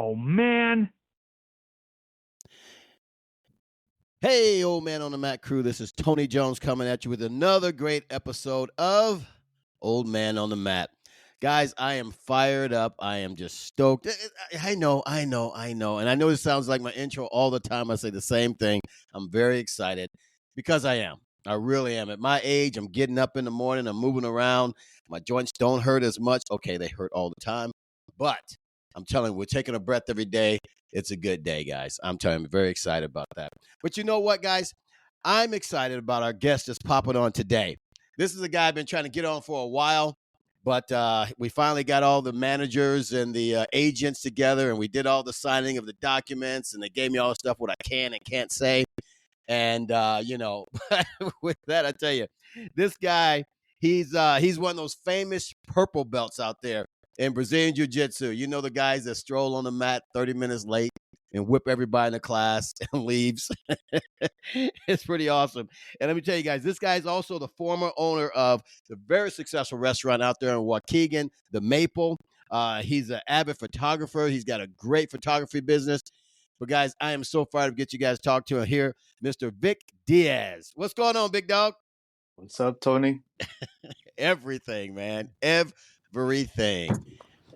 Oh, man. Hey, old man on the mat crew. This is Tony Jones coming at you with another great episode of Old Man on the Mat. Guys, I am fired up. I am just stoked. I know. And I know this sounds like my intro all the time. I say the same thing. I'm very excited because I am. I really am. At my age, I'm getting up in the morning. I'm moving around. My joints don't hurt as much. Okay, they hurt all the time. But I'm telling you, we're taking a breath every day. It's a good day, guys. I'm telling you, I'm very excited about that. But you know what, guys? I'm excited about our guest that's popping on today. This is a guy I've been trying to get on for a while, but we finally got all the managers and the agents together, and we did all the signing of the documents, and they gave me all the stuff what I can and can't say. And with that, I tell you, this guy, he's one of those famous purple belts out there in Brazilian Jiu-Jitsu. You know the guys that stroll on the mat 30 minutes late and whip everybody in the class and leaves. It's pretty awesome. And let me tell you guys, this guy is also the former owner of the very successful restaurant out there in Waukegan, the Maple. He's an avid photographer. He's got a great photography business. But guys, I am so fired to get you guys to talk to him here, Mr. Vic Diaz. What's going on, big dog? What's up, Tony? Everything, man. Everything.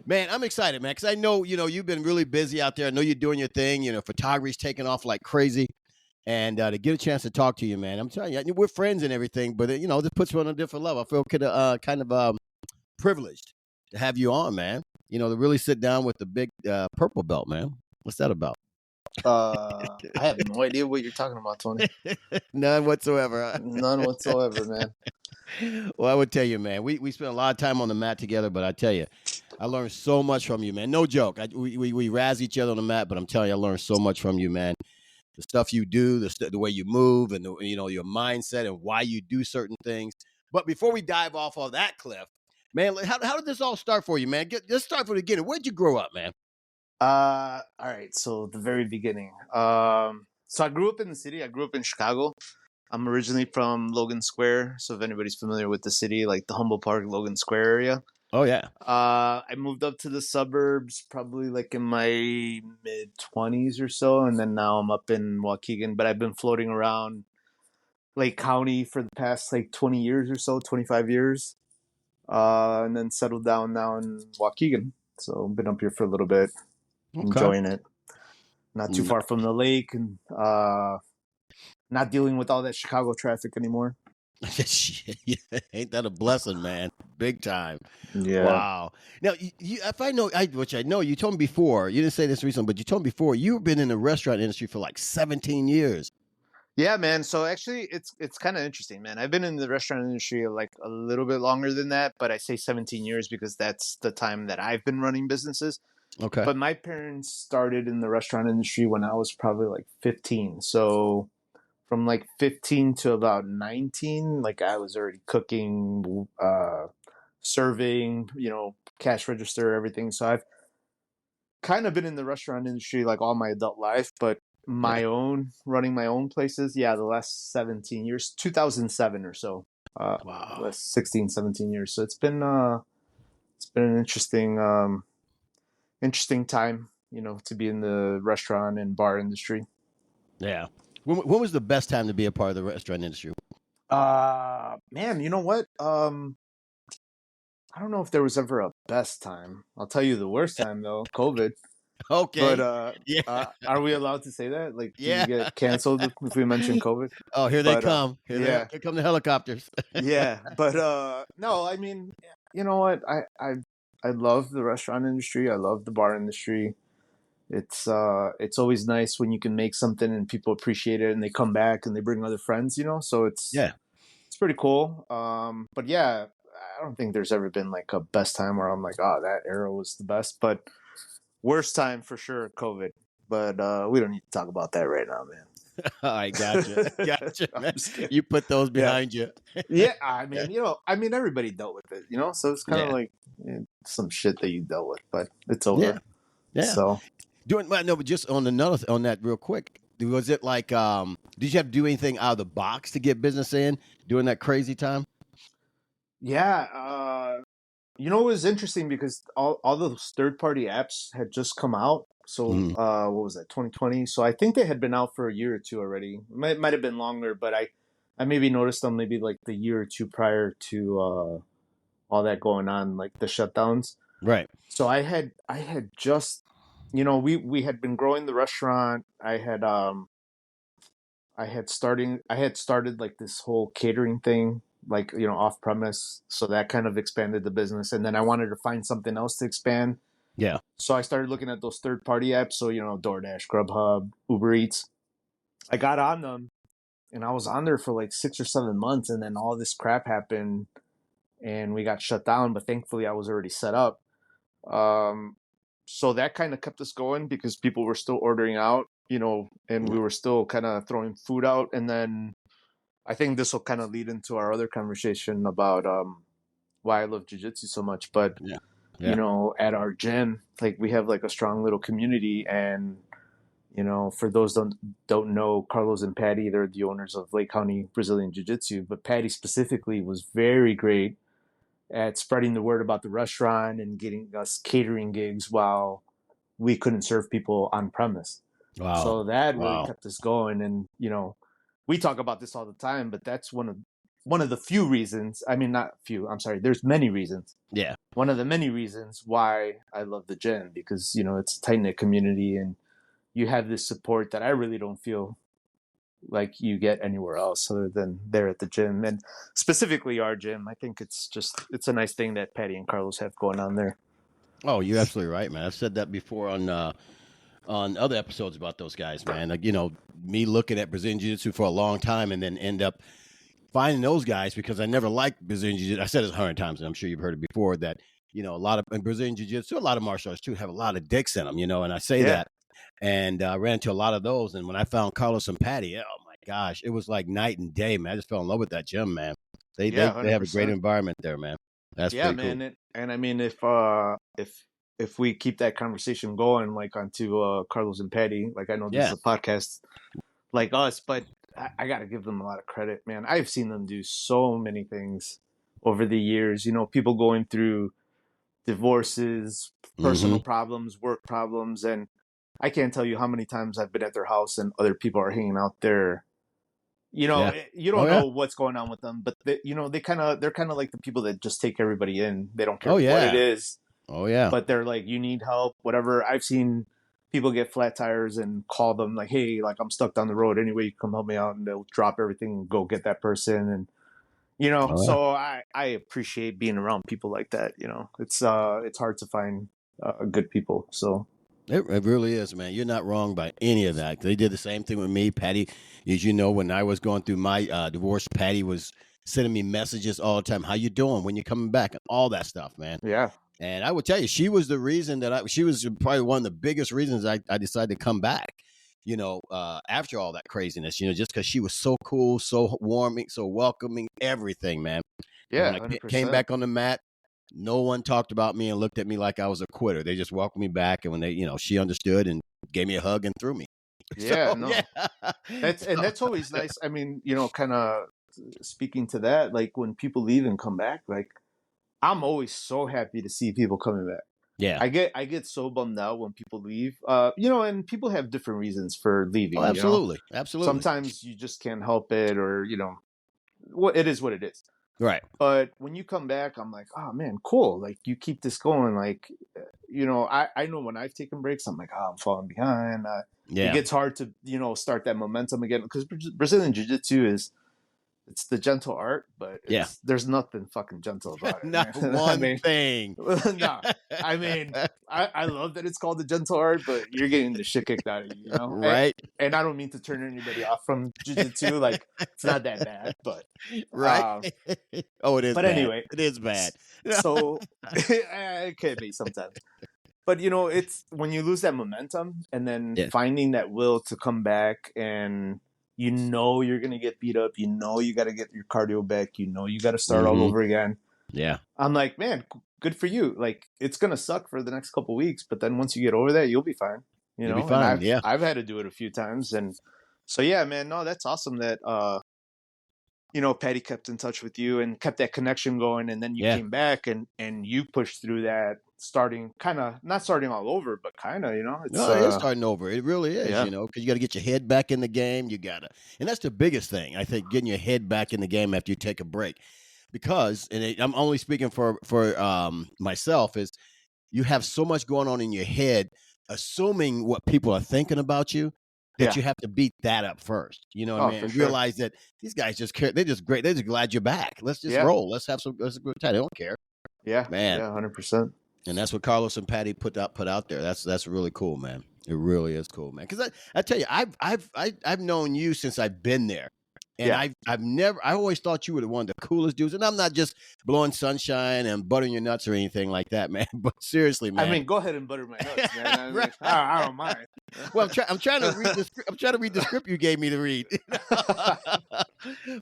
Man, I'm excited, man, because I know, you've been really busy out there. I know you're doing your thing. Photography's taking off like crazy. And to get a chance to talk to you, man, I'm telling you, we're friends and everything, but, this puts you on a different level. I feel kind of privileged to have you on, man, to really sit down with the big purple belt, man. What's that about? I have no idea what you're talking about, Tony. None whatsoever. None whatsoever, man. Well, I would tell you, man, we spent a lot of time on the mat together, but I tell you, I learned so much from you, man. No joke. We razz each other on the mat, but I'm telling you, I learned so much from you, man. The stuff you do, the way you move, and your mindset and why you do certain things. But before we dive off of that cliff, man, how did this all start for you, man? Let's start from the beginning. Where'd you grow up, man? All right. So the very beginning. So I grew up in the city. I grew up in Chicago. I'm originally from Logan Square. So if anybody's familiar with the city, like the Humboldt Park, Logan Square area. Oh, yeah. I moved up to the suburbs probably like in my mid-20s or so. And then now I'm up in Waukegan. But I've been floating around Lake County for the past like 20 years or so, 25 years. And then settled down now in Waukegan. So I've been up here for a little bit, enjoying it. Not too far from the lake and not dealing with all that Chicago traffic anymore. Ain't that a blessing, man? Big time. Yeah. Wow. Now, if I know, which I know, you told me before, you didn't say this recently, but you told me before, you've been in the restaurant industry for like 17 years. Yeah, man. So actually, it's kind of interesting, man. I've been in the restaurant industry like a little bit longer than that, but I say 17 years because that's the time that I've been running businesses. Okay. But my parents started in the restaurant industry when I was probably like 15. So from like 15 to about 19, like I was already cooking, serving, cash register, everything. So I've kind of been in the restaurant industry like all my adult life, but running my own places, the last 17 years, 2007 or so. Wow. Last 16, 17 years. So it's been an interesting time, to be in the restaurant and bar industry. Yeah. When was the best time to be a part of the restaurant industry? Man, you know what? I don't know if there was ever a best time. I'll tell you the worst time though, COVID. Okay. But are we allowed to say that? Like, do Yeah. you get canceled if we mention COVID? Oh, here they come. Here come the helicopters. Yeah. But no, I mean, you know what? I love the restaurant industry. I love the bar industry. It's always nice when you can make something and people appreciate it and they come back and they bring other friends, so it's pretty cool. But yeah, I don't think there's ever been like a best time where I'm like, oh, that era was the best. But worst time for sure, COVID. But we don't need to talk about that right now, man. All right, gotcha. Man. You put those behind you. Yeah, I mean, everybody dealt with it, So it's kind of like some shit that you dealt with, but it's over. Yeah. So. But just on that real quick, was it like, did you have to do anything out of the box to get business in during that crazy time? Yeah. It was interesting because all those third-party apps had just come out. So Mhm. what was that, 2020? So I think they had been out for a year or two already. Might have been longer, but I maybe noticed them maybe like the year or two prior to all that going on, like the shutdowns. Right. So I had just, we had been growing the restaurant. I had started like this whole catering thing, like, off premise. So that kind of expanded the business. And then I wanted to find something else to expand. Yeah. So I started looking at those third party apps. So, DoorDash, Grubhub, Uber Eats. I got on them and I was on there for like 6 or 7 months. And then all this crap happened and we got shut down. But thankfully I was already set up. Um, so that kind of kept us going because people were still ordering out, and we were still kind of throwing food out. And then I think this will kind of lead into our other conversation about why I love jiu-jitsu so much. But Yeah. Yeah. at our gym, like we have like a strong little community, and for those don't know, Carlos and Patty, they're the owners of Lake County Brazilian Jiu-Jitsu. But Patty specifically was very great at spreading the word about the restaurant and getting us catering gigs while we couldn't serve people on premise. Wow. So that really Wow. kept us going. And we talk about this all the time, but that's one of the few reasons. I mean, not few. I'm sorry. There's many reasons. Yeah. One of the many reasons why I love the gym, because it's a tight knit community and you have this support that I really don't feel like you get anywhere else other than there at the gym, and specifically our gym. I think it's a nice thing that Patty and Carlos have going on there. Oh, you're absolutely right, man. I've said that before on other episodes about those guys, man. Like, me looking at Brazilian Jiu-Jitsu for a long time and then end up finding those guys because I never liked Brazilian Jiu-Jitsu. I said it 100 times, and I'm sure you've heard it before, that, a lot of in Brazilian Jiu-Jitsu, a lot of martial arts too, have a lot of dicks in them, and I say Yeah, that. And I ran into a lot of those. And when I found Carlos and Patty, oh my gosh, it was like night and day, man. I just fell in love with that gym, man. They yeah, they, one they hundred have a great percent. environment there, man. That's Yeah, pretty cool. man. And I mean, if we keep that conversation going, like onto Carlos and Patty, like I know this is Yeah. a podcast like us, but I got to give them a lot of credit, man. I've seen them do so many things over the years. People going through divorces, Mm-hmm. personal problems, work problems, and I can't tell you how many times I've been at their house and other people are hanging out there. Yeah. You Oh don't yeah. know what's going on with them, but they're kind of like the people that just take everybody in. They don't care Oh what it yeah. is, Oh yeah. but they're like, you need help, whatever. I've seen people get flat tires and call them like, hey, like I'm stuck down the road. Anyway, you come help me out, and they'll drop everything and go get that person. And Oh yeah. so I appreciate being around people like that. It's hard to find good people. So It really is, man. You're not wrong by any of that. They did the same thing with me, Patty. As you know, when I was going through my divorce, Patty was sending me messages all the time. How you doing? When you coming back? And all that stuff, man. yeah, And I would tell you, she was the reason she was probably one of the biggest reasons I decided to come back, after all that craziness, just because she was so cool, so warming, so welcoming, everything, man. And yeah, when I hundred came percent. back on the mat, no one talked about me and looked at me like I was a quitter. They just welcomed me back. And when she understood and gave me a hug and threw me. So, Yeah, yeah. no, So, that's always nice. I mean, kind of speaking to that, like when people leave and come back, like I'm always so happy to see people coming back. yeah. I get so bummed out when people leave. And people have different reasons for Oh, leaving. absolutely. Absolutely. Sometimes you just can't help it, or what it is, what it is. Right. But when you come back, I'm like, oh man, cool. Like you keep this going. Like, I know when I've taken breaks, I'm like, oh, I'm falling behind. It Yeah. gets hard to, start that momentum again, because Brazilian Jiu-Jitsu it's the gentle art, but Yeah. there's nothing fucking gentle about it, Not man. I one mean, thing. nah. I mean, I love that it's called the gentle art, but you're getting the shit kicked out of you, And, Right. and I don't mean to turn anybody off from Jiu-Jitsu. Like it's not that bad, but Right. uh, Oh, it is but bad. anyway, It is bad. so it can be sometimes. But it's when you lose that momentum and then Yeah. finding that will to come back, and you're gonna get beat up. You got to get your cardio back. You got to start all Mm-hmm. over again. Yeah. I'm like, man, good for you. Like it's gonna suck for the next couple weeks, but then once you get over that, you'll be fine. You'll be And fine. Yeah. I've had to do it a few times, and so yeah, man, no, that's awesome that Patty kept in touch with you and kept that connection going, and then you Yeah. came back and you pushed through that, starting kind of not starting all over, but kind of, it's No, it is starting over. It really is, yeah, because you got to get your head back in the game. You got to, and that's the biggest thing, I think, getting your head back in the game after you take a break. Because, I'm only speaking for myself, is you have so much going on in your head, assuming what people are thinking about you, that yeah, you have to beat that up first. You know what I oh mean? for And sure, realize that these guys just care. They're just great. They're just glad you're back. Let's just yeah, roll. Let's have some good time. They don't care, yeah, man. yeah, 100%. And that's what Carlos and Patty put out there. That's really cool, man. It really is cool, man. Because I tell you, I've known you since I've been there, and Yeah, I always thought you were one of the coolest dudes. And I'm not just blowing sunshine and buttering your nuts or anything like that, man. But seriously, I man. mean, go ahead and butter my nuts, man. I Right. mean, I don't mind. Well, I'm trying to read the script. I'm trying to read the script you gave me to read.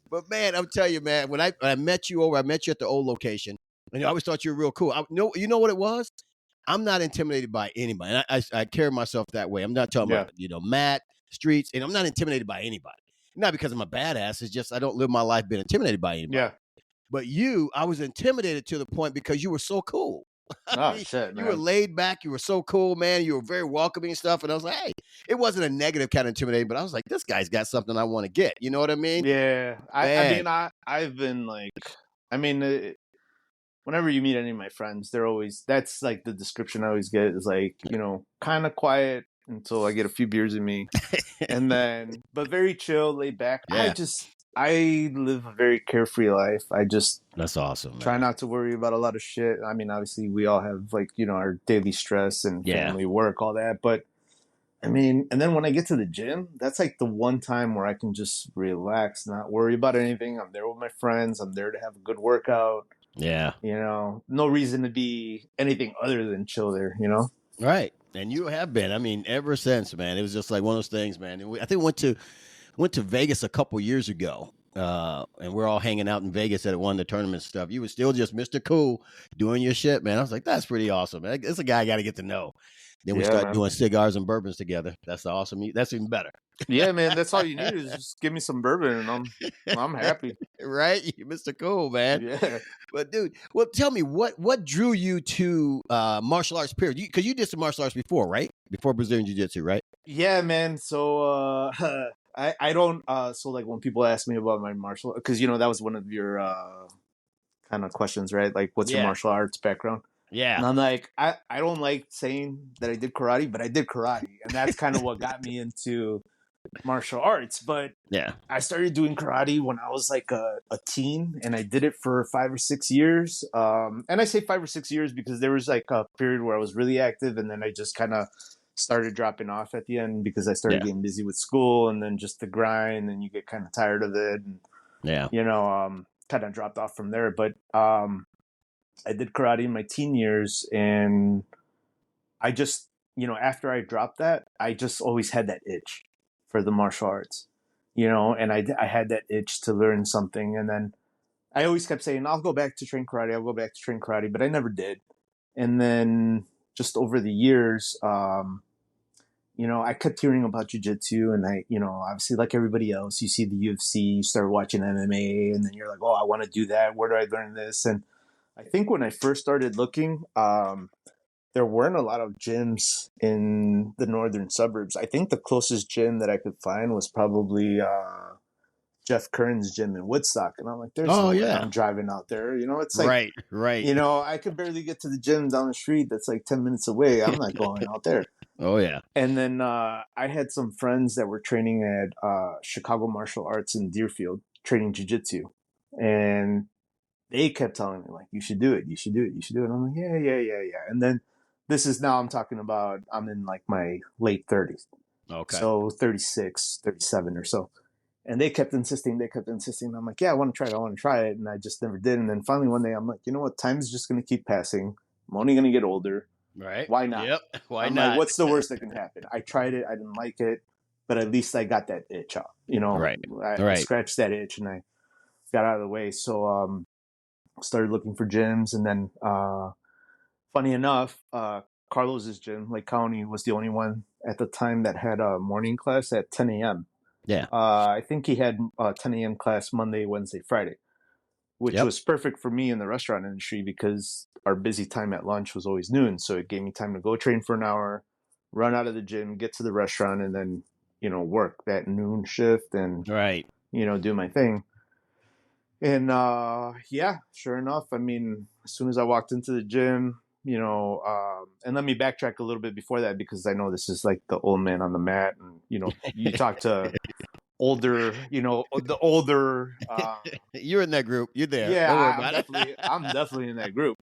But man, I'm telling you, man, when I met you I met you at the old location, and I always thought you were real cool. You know what it was? I'm not intimidated by anybody. And I carry myself that way. I'm not talking Yeah, about, Matt, streets, and I'm not intimidated by anybody. Not because I'm a badass. It's just I don't live my life being intimidated by anybody. yeah. But I was intimidated to the point because you were so cool. I Oh mean, shit, you were man. laid back. You were so cool, man. You were very welcoming and stuff. And I was like, hey, it wasn't a negative kind of intimidating, but I was like, this guy's got something I want to get. You know what I mean? Yeah, I Man. mean, I've been like, I mean, whenever you meet any of my friends, they're always, that's like the description I always get is like, kind of quiet until I get a few beers in me, and then but very chill, laid back. Yeah. I live a very carefree life. I just That's awesome, try man. not to worry about a lot of shit. I mean, obviously we all have like, our daily stress and Yeah. family, work, all that, but I mean, and then when I get to the gym, that's like the one time where I can just relax, not worry about anything. I'm there with my friends. I'm there to have a good workout. Yeah. No reason to be anything other than chill there. Right. And you have been. I mean, ever since, man. It was just like one of those things, man. I think went to Vegas a couple years ago. And we're all hanging out in Vegas at one of the tournament stuff. You were still just Mr. Cool doing your shit, man. I was like, that's pretty awesome, man. It's a guy I got to get to know. Then we Yeah, start man. doing cigars and bourbons together. That's awesome. That's even better. Yeah, man. That's all you need is just give me some bourbon and I'm happy. Right? You Mr. Cool, man. Yeah. But dude, well, tell me what drew you to martial arts period? Because you did some martial arts before, right? Before Brazilian Jiu-Jitsu, right? Yeah, man. So I don't so like when people ask me about my martial, because that was one of your kind of questions, right? Like what's your Yeah. martial arts background? Yeah. And I'm like, I don't like saying that I did karate, but I did karate. And that's kind of what got me into martial arts. But Yeah. I started doing karate when I was like a teen, and I did it for 5 or 6 years. And I say 5 or 6 years because there was like a period where I was really active, and then I just kind of started dropping off at the end because I started Yeah. getting busy with school, and then just the grind, and you get kind of tired of it. And, Yeah. kind of dropped off from there. But I did karate in my teen years, and I just, after I dropped that, I just always had that itch for the martial arts, and I had that itch to learn something. And then I always kept saying, I'll go back to train karate. I'll go back to train karate, but I never did. And then just over the years, I kept hearing about jiu-jitsu, and obviously like everybody else, you see the UFC, you start watching MMA, and then you're like, oh, I want to do that. Where do I learn this? And I think when I first started looking, there weren't a lot of gyms in the northern suburbs. I think the closest gym that I could find was probably Jeff Kern's gym in Woodstock. And I'm like, there's Oh no way yeah. I'm driving out there. It's like, Right. Right. I could barely get to the gym down the street that's like 10 minutes away. I'm not going out there. Oh yeah. And then I had some friends that were training at Chicago Martial Arts in Deerfield, training jiu-jitsu. And they kept telling me, like, you should do it. You should do it. You should do it. And I'm like, yeah, yeah, yeah, yeah. And then this is now I'm talking about, I'm in like my late 30s. Okay. So 36, 37 or so. And they kept insisting. I'm like, yeah, I want to try it. I want to try it. And I just never did. And then finally one day I'm like, you know what? Time's just going to keep passing. I'm only going to get older. Right. Why not? Yep. Why I'm not? like, what's the worst that can happen? I tried it. I didn't like it. But at least I got that itch out. Right. I Right. scratched that itch and I got out of the way. So started looking for gyms. And then funny enough, Carlos's gym, Lake County, was the only one at the time that had a morning class at 10 a.m. Yeah. I think he had a 10 a.m. class Monday, Wednesday, Friday, which Yep. was perfect for me in the restaurant industry because our busy time at lunch was always noon. So it gave me time to go train for an hour, run out of the gym, get to the restaurant, and then, work that noon shift and, Right. do my thing. And yeah, sure enough, I mean, as soon as I walked into the gym, and let me backtrack a little bit before that because I know this is like the old man on the mat, and you talk to older, the older. You're in that group. You're there. Yeah, Don't worry I'm about definitely, I'm definitely in that group.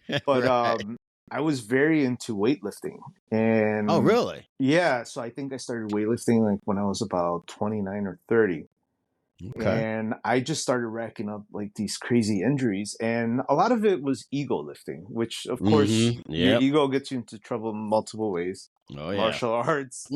it. But Right. I was very into weightlifting, Oh, and really? yeah, so I think I started weightlifting like when I was about 29 or 30. Okay. And I just started racking up like these crazy injuries, and a lot of it was ego lifting, which of course your Yep. ego gets you into trouble in multiple ways. Oh, yeah. Martial arts,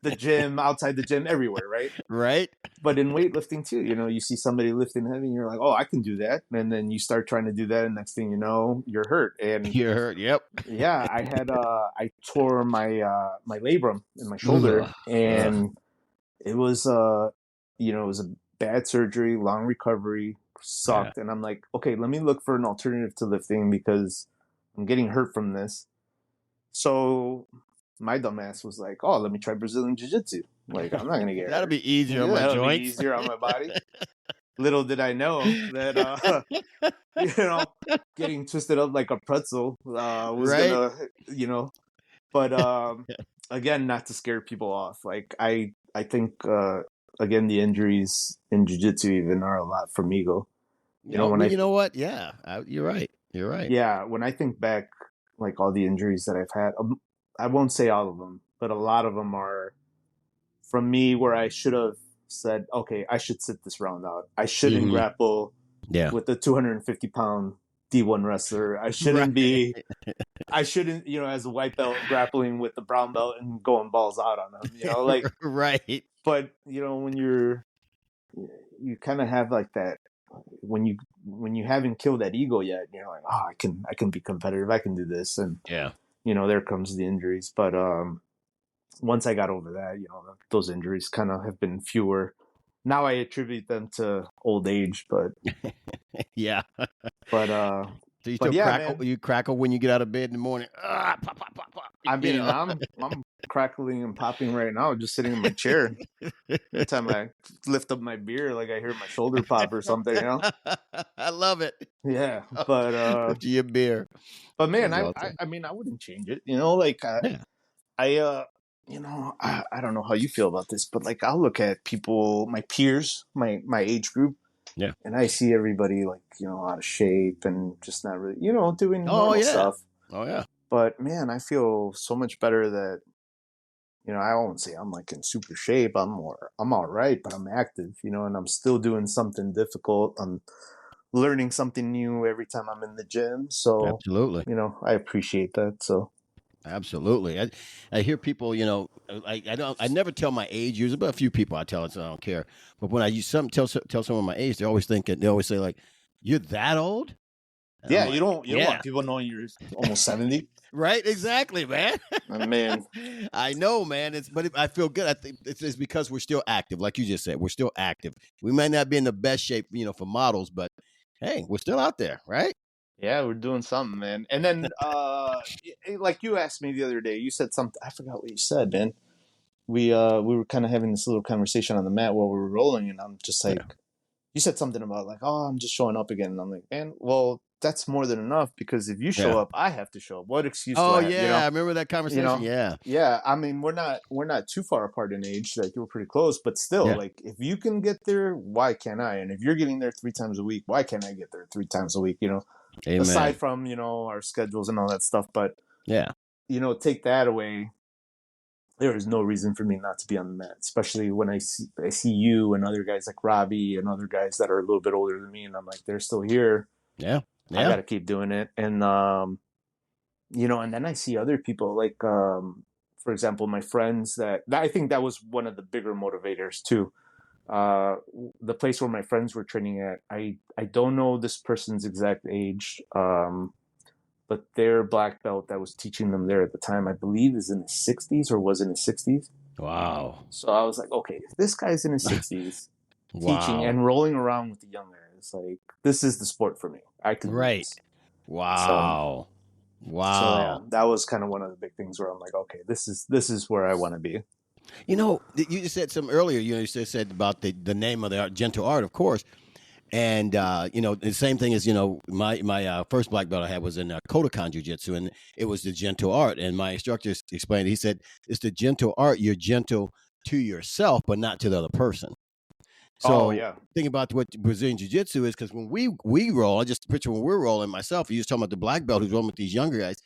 the gym, outside the gym, everywhere, right? Right? But in weightlifting too, you see somebody lifting heavy and you're like, oh, I can do that. And then you start trying to do that, and next thing you know, you're hurt. And You're hurt. Yep. yeah, I tore my labrum in my shoulder, Ugh. Ugh. and it was it was a bad surgery, long recovery, Yeah. sucked. And I'm like, okay, let me look for an alternative to lifting because I'm getting hurt from this. So my dumbass was like, oh, let me try Brazilian Jiu-Jitsu. Like, I'm not gonna get That'll hurt. be easier on Yeah, my that'll be joints. easier on my body. Little did I know that you know, getting twisted up like a pretzel was Right? gonna, you know, but again, not to scare people off. Like I think again the injuries in jiu-jitsu even are a lot from ego. Oh, When well, I you know what? Yeah. You're right. You're right. yeah, when I think back like all the injuries that I've had, I won't say all of them, but a lot of them are from me where I should have said, okay, I should sit this round out. I shouldn't Hmm. grapple Yeah. with a 250-pound D1 wrestler. Right. I shouldn't, as a white belt grappling with the brown belt and going balls out on them, like, Right. but when you kind of have like that, when you haven't killed that ego yet, you're like, oh, I can be competitive. I can do this. And, Yeah. there comes the injuries. But, once I got over that, those injuries kind of have been fewer. Now I attribute them to old age, but, Yeah. but, So you but still yeah, crackle? man. You crackle when you get out of bed in the morning? Ah, pop, pop, pop, pop. I You mean, know. I'm crackling and popping right now, just sitting in my chair. Every time I lift up my beer, like I hear my shoulder pop or something. I love it. Yeah, Oh, but after your beer. man, That's I awesome. I mean, I wouldn't change it. Like Yeah. I I don't know how you feel about this, but like I'll look at people, my peers, my age group, Yeah. and I see everybody like out of shape and just not really doing Oh, normal yeah. stuff. Oh, yeah. But man, I feel so much better that I won't say I'm like in super shape. I'm all right, but I'm active, and I'm still doing something difficult. I'm learning something new every time I'm in the gym. So, Absolutely. I appreciate that. So, Absolutely. I hear people, I never tell my age usually, but a few people I tell it, so I don't care. But when I use tell someone my age, they always say like, "You're that old?" And I'm yeah, like, you don't "Yeah." want people knowing you're almost 70. Right, exactly, man. Man. I know, man. I feel good. I think it's because we're still active, like you just said. We're still active. We might not be in the best shape, for models, but hey, we're still out there, right? Yeah, we're doing something, man. And then like you asked me the other day, you said something, I forgot what you said, man. We were kind of having this little conversation on the mat while we were rolling, and I'm just Yeah. like, you said something about like, oh, I'm just showing up again. And I'm like, man, well, that's more than enough because if you show Yeah. up, I have to show up. What excuse do Oh I have? yeah, I remember that conversation. Yeah. Yeah. I mean, we're not too far apart in age. Like we're pretty close, but still, Yeah. like if you can get there, why can't I? And if you're getting there 3 times a week, why can't I get there 3 times a week? Aside Amen. from our schedules and all that stuff, but Yeah. take that away, there is no reason for me not to be on the mat, especially when I see you and other guys like Robbie and other guys that are a little bit older than me, and I'm like, they're still here. Yeah. I Yeah. got to keep doing it, and and then I see other people like, for example, my friends that I think that was one of the bigger motivators too. The place where my friends were training at, I don't know this person's exact age, but their black belt that was teaching them there at the time, I believe, is in his 60s or was in his 60s. Wow. So I was like, okay, if this guy's in his 60s teaching Wow. and rolling around with the young guys, like this is the sport for me. I could do Right. this. So Wow. so yeah, Wow. that was kind of one of the big things where I'm like, okay, this is where I want to be. You know, you just said something earlier. You know, you said about the name of the art, gentle art, of course. And you know, the same thing as, you know, my first black belt I had was in Kodokan Jiu-Jitsu, and it was the gentle art. And my instructor explained, he said, it's the gentle art. You're gentle to yourself, but not to the other person. Oh So yeah. think about what Brazilian Jiu-Jitsu is, because when we roll, I just picture when we're rolling myself, you just talking about the black belt who's rolling with these younger guys.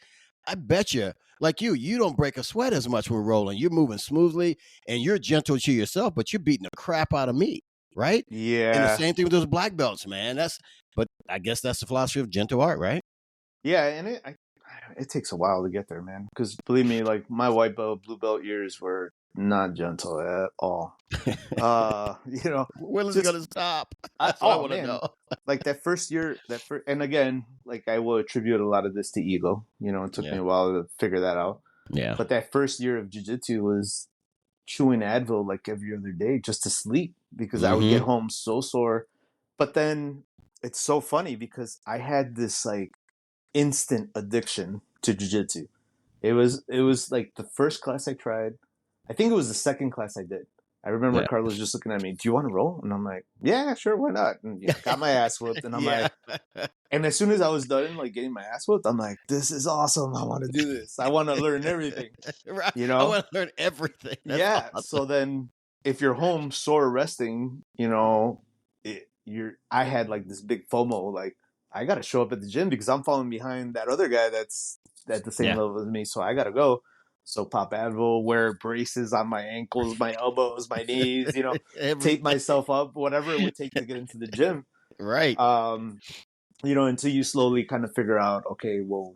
I bet you, like you don't break a sweat as much when we're rolling. You're moving smoothly and you're gentle to yourself, but you're beating the crap out of me, right? And the Yeah. same thing with those black belts, man. But I guess that's the philosophy of gentle art, right? Yeah, and it takes a while to get there, man. Because believe me, like my white belt, blue belt years were not gentle at all. You know, When is it just gonna stop? That's what I oh want to man, know. like that first year, and again, like I will attribute a lot of this to ego. You know, it took me Yeah, a while to figure that out. yeah. But that first year of jujitsu was chewing Advil like every other day just to sleep because I would get Mm-hmm. home so sore. But then it's so funny because I had this like instant addiction to jujitsu. It was like the first class I tried. I think it was the second class I did. I remember Yeah, Carlos just looking at me, "Do you want to roll?" And I'm like, "Yeah, sure, why not?" And got my ass whooped. And I'm yeah. like, and as soon as I was done, like getting my ass whooped, I'm like, "This is awesome. I want to do this. I want to learn everything." Right. You I know? want to learn everything. That's Yeah. awesome. So then, if you're home sore resting, you know, you're. I had like this big FOMO, like I got to show up at the gym because I'm falling behind that other guy that's at the same Yeah. level as me. So I got to go. So pop Advil, wear braces on my ankles, my elbows, my knees. You know, tape Everything. myself up, whatever it would take to get into the gym. Right. Um, you know, until you slowly kind of figure out, okay, well,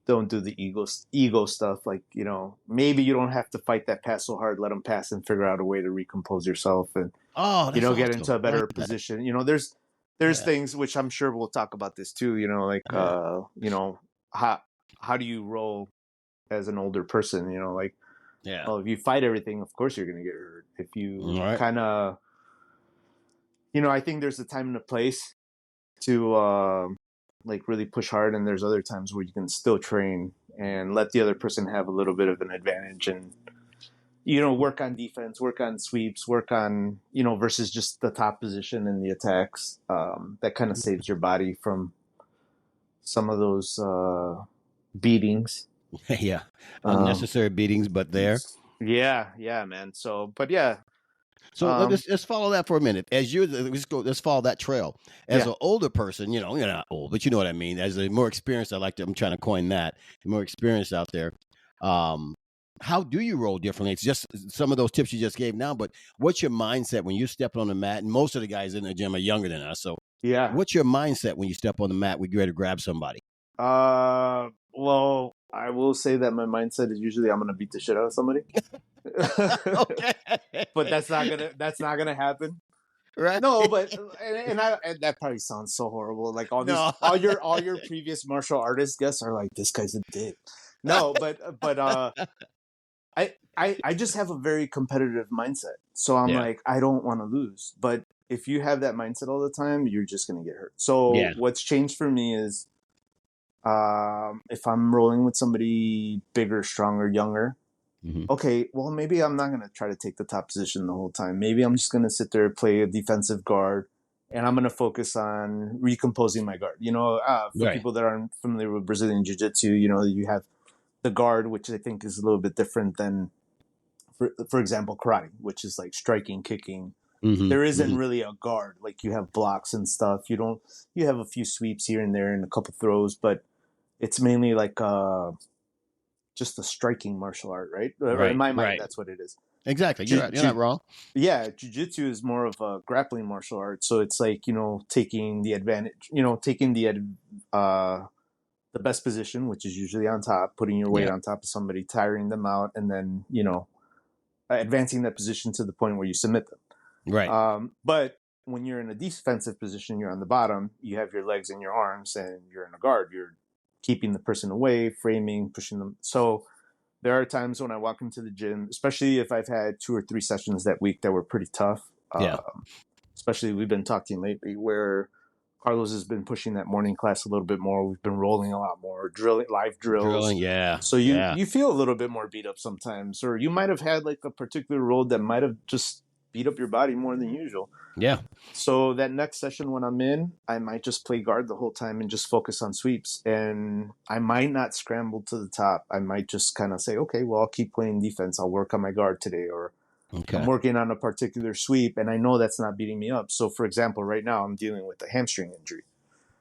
don't do the ego stuff. Like, you know, maybe you don't have to fight that pass so hard. Let them pass and figure out a way to recompose yourself and, Oh, you that's know, get awesome. into a I like better that. position. You know, there's Yeah. things which I'm sure we'll talk about this too. You know, like Yeah. you know, how do you roll as an older person? You know, like, Yeah. well, if you fight everything, of course you're gonna get hurt. If All you right. kind of, you know, I think there's a time and a place to like really push hard, and there's other times where you can still train and let the other person have a little bit of an advantage and, you know, work on defense, work on sweeps, work on, you know, versus just the top position and the attacks. That kind of saves your body from some of those beatings. Yeah. Um, Unnecessary beatings, but there. yeah, man. So, but yeah, So um, let's follow that for a minute. As you let's follow that trail. As yeah, an older person, you know, you're not old, but you know what I mean. As a more experienced, I'm trying to coin that. More experienced out there. Um, how do you roll differently? It's just some of those tips you just gave now, but what's your mindset when you step on the mat? And most of the guys in the gym are younger than us. So yeah. what's your mindset when you step on the mat when you're ready to grab somebody? Well, I will say that my mindset is usually I'm gonna beat the shit out of somebody. Okay. But that's not gonna happen. Right? No, but and that probably sounds so horrible. Like No. all your previous martial artist guests are like, this guy's a dick. No, but I just have a very competitive mindset. So I'm Yeah. like, I don't want to lose. But if you have that mindset all the time, you're just gonna get hurt. So Yeah. what's changed for me is if I'm rolling with somebody bigger, stronger, younger, Mhm. okay, well, maybe I'm not going to try to take the top position the whole time. Maybe I'm just going to sit there, play a defensive guard, and I'm going to focus on recomposing my guard. You know, for Right. people that aren't familiar with Brazilian Jiu Jitsu, you know, you have the guard, which I think is a little bit different than, for example, karate, which is like striking, kicking. Hmm. There isn't Hmm. really a guard. Like you have blocks and stuff. You have a few sweeps here and there and a couple throws, but it's mainly like just a striking martial art, right? Or in Right. my mind, Right. that's what it is. Exactly. Ju- You're not ju- wrong. yeah, jujitsu is more of a grappling martial art. So it's like, you know, taking the advantage, you know, taking uh, the best position, which is usually on top, putting your weight Yeah. on top of somebody, tiring them out, and then, you know, advancing that position to the point where you submit them. Right. But when you're in a defensive position, you're on the bottom, you have your legs and your arms, and you're in a guard. You're keeping the person away, framing, pushing them. So there are times when I walk into the gym, especially if I've had 2 or 3 sessions that week that were pretty tough. Yeah. Especially we've been talking lately where Carlos has been pushing that morning class a little bit more. We've been rolling a lot more, drilling live drills. Drilling. Yeah. So Yeah. you feel a little bit more beat up sometimes, or you might have had like a particular roll that might have just beat up your body more than usual. Yeah. So that next session when I'm in, I might just play guard the whole time and just focus on sweeps. And I might not scramble to the top. I might just kind of say, okay, well, I'll keep playing defense. I'll work on my guard today, or I'm Okay. working on a particular sweep, and I know that's not beating me up. So, for example, right now I'm dealing with a hamstring injury.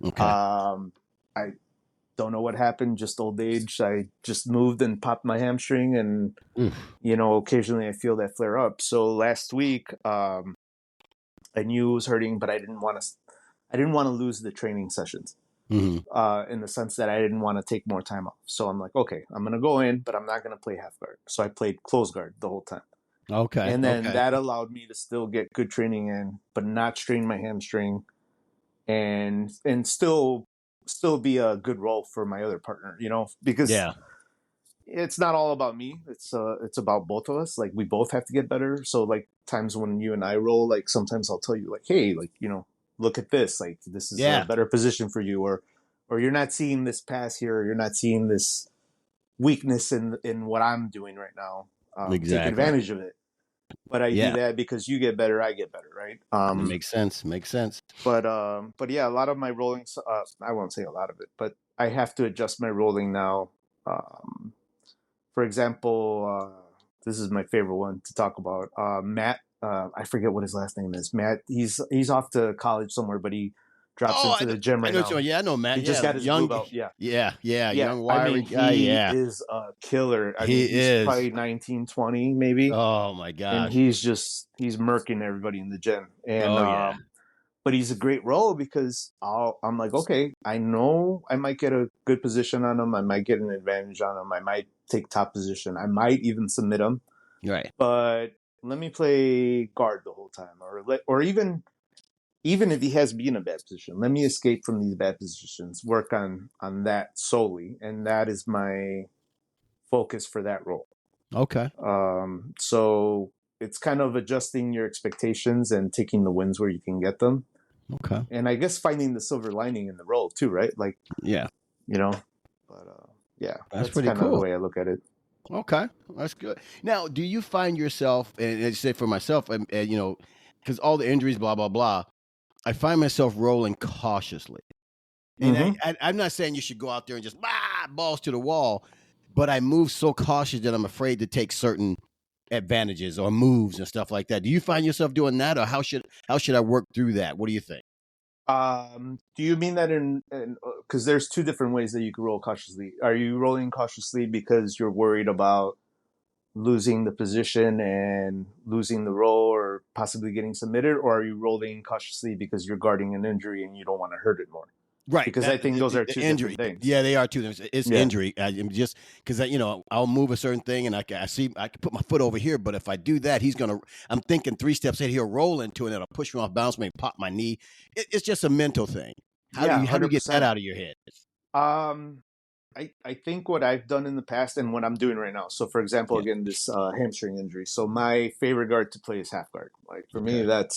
Okay. I don't know what happened, just old age. I just moved and popped my hamstring, and Oof. occasionally I feel that flare up. So last week, I knew it was hurting, but I didn't want to lose the training sessions. Mm-hmm. In the sense that I didn't want to take more time off. So I'm like, okay, I'm gonna go in, but I'm not gonna play half guard. So I played close guard the whole time. Okay. And then Okay. that allowed me to still get good training in, but not strain my hamstring, and still be a good role for my other partner, because Yeah. it's not all about me. It's about both of us. Like we both have to get better. So like times when you and I roll, like sometimes I'll tell you like, hey, like, look at this. Like this is a Yeah. better position for you, or you're not seeing this pass here, or you're not seeing this weakness in what I'm doing right now. Take Exactly. advantage of it. But I do Yeah. that because you get better, I get better, right? It makes sense. Makes sense. But yeah, a lot of my rolling, I won't say a lot of it, but I have to adjust my rolling now. For example, this is my favorite one to talk about. Matt, I forget what his last name is. Matt, he's off to college somewhere, but he drops Oh, into the gym I right know. now. Yeah, I know, Matt. He just Yeah, got his blue young. belt. Yeah. Yeah. Yeah. Yeah. Young, I mean, wiry guy. he Yeah. is a killer. I He mean, he's is. probably 19, 20 maybe. Oh my And gosh. he's murking everybody in the gym. And, Oh yeah. but he's a great role because I'm like, okay, I know I might get a good position on him. I might get an advantage on him. I might take top position. I might even submit him. Right. But let me play guard the whole time, or even if he has me in a bad position, let me escape from these bad positions. Work on that solely, and that is my focus for that role. Okay. So it's kind of adjusting your expectations and taking the wins where you can get them. Okay. And I guess finding the silver lining in the role too, right? Like, Yeah. but yeah, That's that's pretty kind of the cool. way I look at it. Okay, that's good. Now, do you find yourself, and I say for myself, because all the injuries, blah blah blah, I find myself rolling cautiously. And Mm-hmm. I'm not saying you should go out there and just balls to the wall, but I move so cautious that I'm afraid to take certain advantages or moves and stuff like that. Do you find yourself doing that, or how should I work through that? What do you think? Do you mean that in because there's two different ways that you can roll cautiously? Are you rolling cautiously because you're worried about losing the position and losing the role or possibly getting submitted, or are you rolling cautiously because you're guarding an injury and you don't want to hurt it more? Right, Because I think those are two injury. different things. Yeah, they are too. It's Yeah. injury. I'm just because I'll move a certain thing, and I see I can put my foot over here, but if I do that, he's gonna. I'm thinking 3 steps ahead. He'll roll into it, and it'll push me off balance, maybe pop my knee. It's just a mental thing. Yeah, How do you get that 100%. out of your head? Um, I think what I've done in the past and what I'm doing right now. So, for example, Yeah. again, this hamstring injury. So, my favorite guard to play is half guard. Like for me, Okay.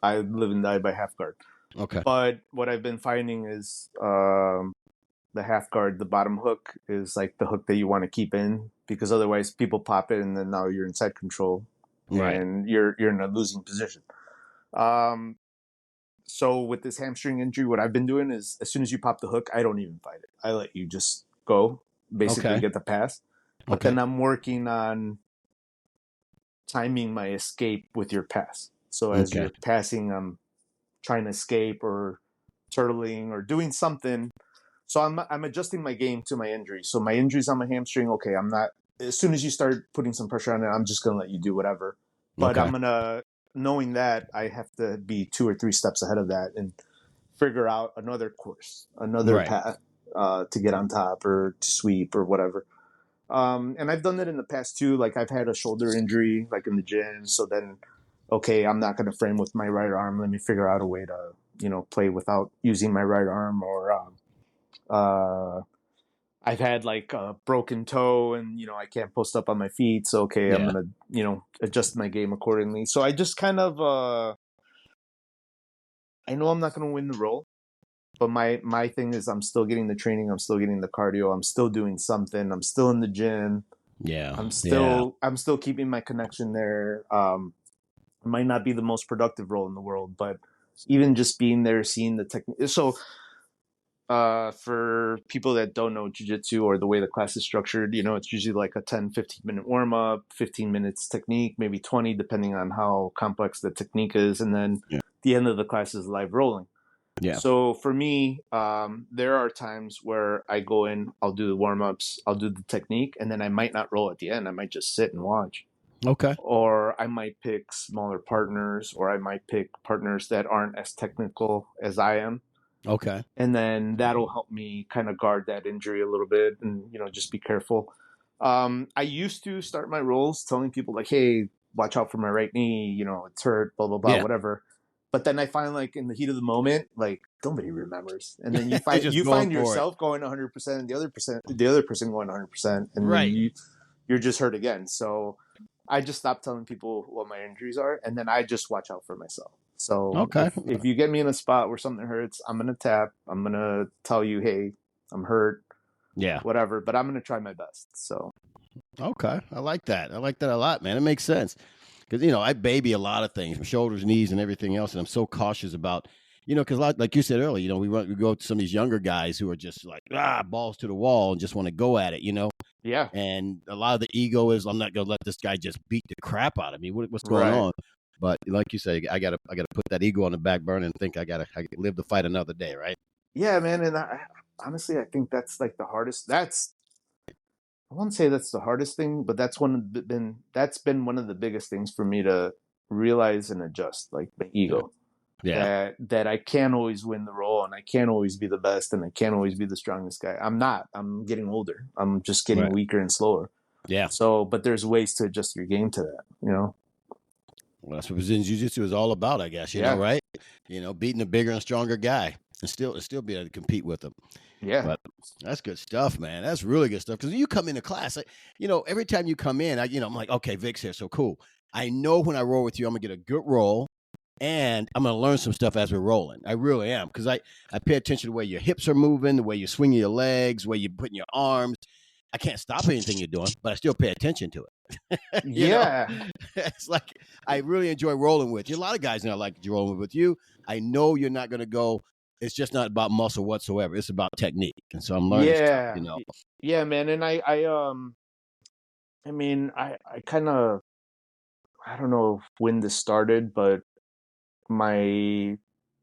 I live and die by half guard. Okay. But what I've been finding is the half guard, the bottom hook is like the hook that you want to keep in because otherwise people pop it and then now you're inside control Right. and you're in a losing position. So with this hamstring injury, what I've been doing is as soon as you pop the hook, I don't even fight it. I let you just go, basically Okay. get the pass. But Okay. then I'm working on timing my escape with your pass. So as Okay. you're passing, I'm trying to escape or turtling or doing something. So I'm adjusting my game to my injury. So my injury's on my hamstring. Okay, I'm not. As soon as you start putting some pressure on it, I'm just gonna let you do whatever. But Okay. knowing that I have to be 2 or 3 steps ahead of that and figure out another course, another Right. path to get on top or to sweep or whatever. And I've done that in the past too. Like I've had a shoulder injury, like in the gym. So then, okay, I'm not going to frame with my right arm. Let me figure out a way to, play without using my right arm. Or I've had like a broken toe and, I can't post up on my feet. So, okay, I'm Yeah. going to, adjust my game accordingly. So I just kind of, I know I'm not going to win the role, but my thing is I'm still getting the training. I'm still getting the cardio. I'm still doing something. I'm still in the gym. Yeah. I'm Yeah. still keeping my connection there. It might not be the most productive role in the world, but even just being there, seeing the technique. So, for people that don't know jiu-jitsu or the way the class is structured, it's usually like a 10-15 minute warm-up, 15 minutes technique, maybe 20 depending on how complex the technique is, and then Yeah. the end of the class is live rolling. Yeah. So for me, there are times where I go in, I'll do the warm-ups, I'll do the technique, and then I might not roll at the end. I might just sit and watch. Okay. Or I might pick smaller partners, or I might pick partners that aren't as technical as I am. Okay. And then that'll help me kind of guard that injury a little bit and, just be careful. I used to start my rolls telling people like, hey, watch out for my right knee, it's hurt, blah, blah, blah, Yeah. whatever. But then I find like in the heat of the moment, like nobody remembers. And then you You're find just you going find for it. yourself going 100% and the other person going 100%. And Right. then you're just hurt again. So I just stopped telling people what my injuries are. And then I just watch out for myself. So Okay. if you get me in a spot where something hurts, I'm going to tap. I'm going to tell you, hey, I'm hurt, Yeah. whatever. But I'm going to try my best. So. Okay. I like that. I like that a lot, man. It makes sense. Because, I baby a lot of things, my shoulders, knees, and everything else. And I'm so cautious about, because like you said earlier, we go to some of these younger guys who are just like, balls to the wall and just want to go at it, Yeah. And a lot of the ego is, I'm not going to let this guy just beat the crap out of me. What's going Right. on? But like you say, I gotta put that ego on the back burner and think I gotta live to fight another day, right? Yeah, man. And honestly, I think that's like the hardest. I won't say that's the hardest thing, but that's been one of the biggest things for me to realize and adjust, like my ego. Yeah. That I can't always win the role and I can't always be the best and I can't always be the strongest guy. I'm not. I'm getting older. I'm just getting Right. weaker and slower. Yeah. So, but there's ways to adjust your game to that, Well, that's what Brazilian Jiu-Jitsu is all about, I guess, Yeah. right? Beating a bigger and stronger guy and still be able to compete with him. Yeah. But that's good stuff, man. That's really good stuff. Because you come into class, every time you come in, I'm like, okay, Vic's here, so cool. I know when I roll with you, I'm gonna get a good roll, and I'm gonna learn some stuff as we're rolling. I really am, because I pay attention to the way your hips are moving, the way you're swinging your legs, the way you're putting your arms. I can't stop anything you're doing, but I still pay attention to it. Yeah. It's like I really enjoy rolling with you. A lot of guys know I like rolling with you. I know you're not gonna go. It's just not about muscle whatsoever. It's about technique, and so I'm learning Yeah. stuff. Yeah, man. And I kind of, I don't know when this started, but the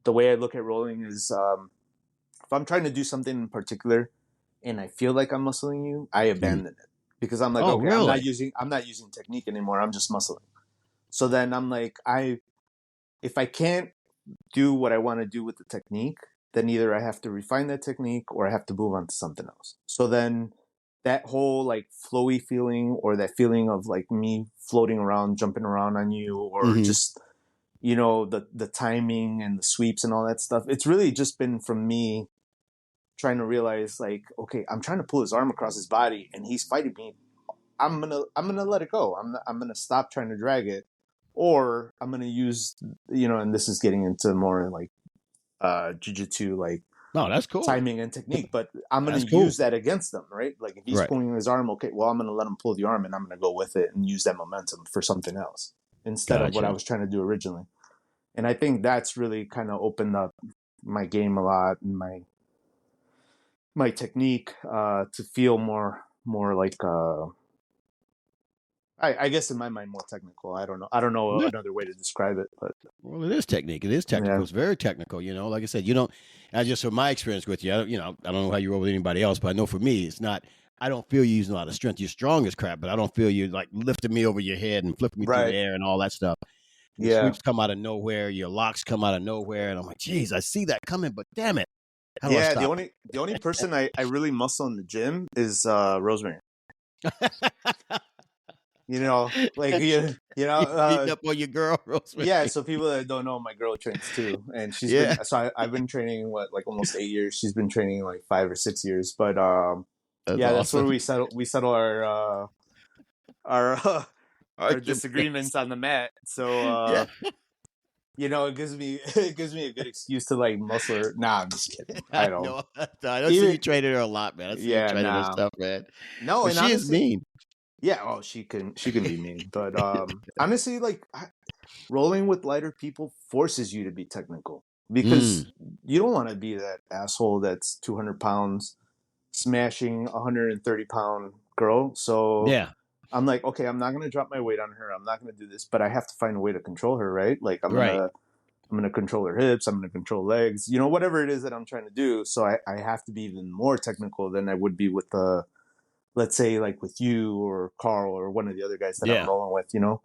way I look at rolling is, if I'm trying to do something in particular and I feel like I'm muscling you, I abandon it because I'm like, Oh, okay, really? I'm not using technique anymore. I'm just muscling. So then I'm like, if I can't do what I want to do with the technique, then either I have to refine that technique or I have to move on to something else. So then that whole like flowy feeling or that feeling of like me floating around, jumping around on you, or just, the timing and the sweeps and all that stuff. It's really just been from me trying to realize like, okay, I'm trying to pull his arm across his body and he's fighting me. I'm gonna let it go. I'm gonna stop trying to drag it, or I'm gonna use, and this is getting into more like jiu-jitsu, like No, that's cool. timing and technique, but I'm gonna That's cool. use that against them, right? Like if he's Right. pulling his arm, okay, well I'm gonna let him pull the arm and I'm gonna go with it and use that momentum for something else instead of what I Gotcha. was trying to do originally. And I think that's really kind of opened up my game a lot and my technique to feel more like I guess in my mind more technical. I don't know Yeah. another way to describe it, but Well, it is technique. It is technical. Yeah. It's very technical. Like I said, I just from my experience with you, I don't know how you roll with anybody else, but I know for me, it's not. I don't feel you using a lot of strength. You're strong as crap, but I don't feel you like lifting me over your head and flipping me through the Right. air and all that stuff. Your Yeah. sweeps come out of nowhere. Your locks come out of nowhere, and I'm like, geez, I see that coming, but damn it, how do I Yeah, stop? the only person I really muscle in the gym is Rosemary. Like You beating up on your girl, Rosemary. yeah. So people that don't know, my girl trains too, and she's Yeah. been. So I've been training like almost 8 years. She's been training like 5 or 6 years, but That's Yeah, that's where awesome. we settle our our Arguments. disagreements on the mat. So Yeah. it gives me it gives me a good excuse to like muscle her. Nah, I'm just kidding. I I don't know. I don't see even. you training her a lot, man. I see you Yeah, training her nah, stuff, man. no, But and she is honestly, mean. yeah. Oh, she can be mean, but honestly, like rolling with lighter people forces you to be technical Mm. because you don't want to be that asshole that's 200 pounds smashing a 130-pound girl. So Yeah. I'm like, okay, I'm not gonna drop my weight on her. I'm not gonna do this, but I have to find a way to control her, right? Like Right. I'm gonna control her hips. I'm gonna control legs. Whatever it is that I'm trying to do. So I have to be even more technical than I would be with let's say like with you or Carl or one of the other guys that I'm Yeah. rolling with. Oh,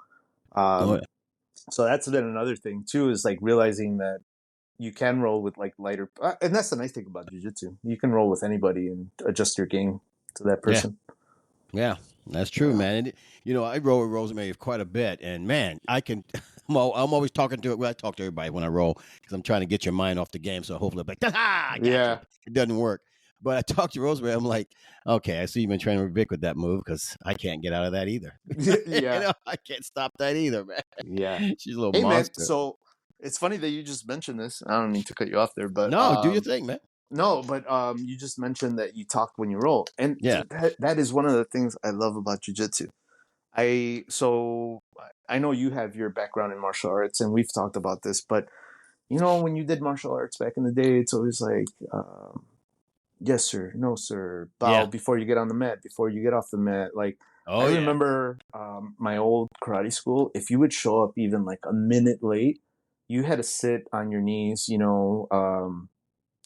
yeah. Um, so that's been another thing too, is like realizing that you can roll with like lighter, and that's the nice thing about jiu-jitsu. You can roll with anybody and adjust your game to that Yeah. person. Yeah. That's true, Yeah. man. And, I roll with Rosemary quite a bit, and man, I can. I'm always talking to it. Well, I talk to everybody when I roll because I'm trying to get your mind off the game. So hopefully, I'm like, ha, I got you. Yeah. It doesn't work. But I talk to Rosemary. I'm like, okay, I see you've been training with Vic with that move because I can't get out of that either. Yeah. I can't stop that either, man. Yeah. She's a little Hey man, monster. so it's funny that you just mentioned this. I don't mean to cut you off there, but No, do your thing, man. no, but you just mentioned that you talk when you roll. And Yeah. dude, that is one of the things I love about jiu-jitsu. I know you have your background in martial arts and we've talked about this, but when you did martial arts back in the day, it's always like yes sir, no sir, bow Yeah. before you get on the mat, before you get off the mat. Like I Oh yeah. remember my old karate school, if you would show up even like a minute late, you had to sit on your knees,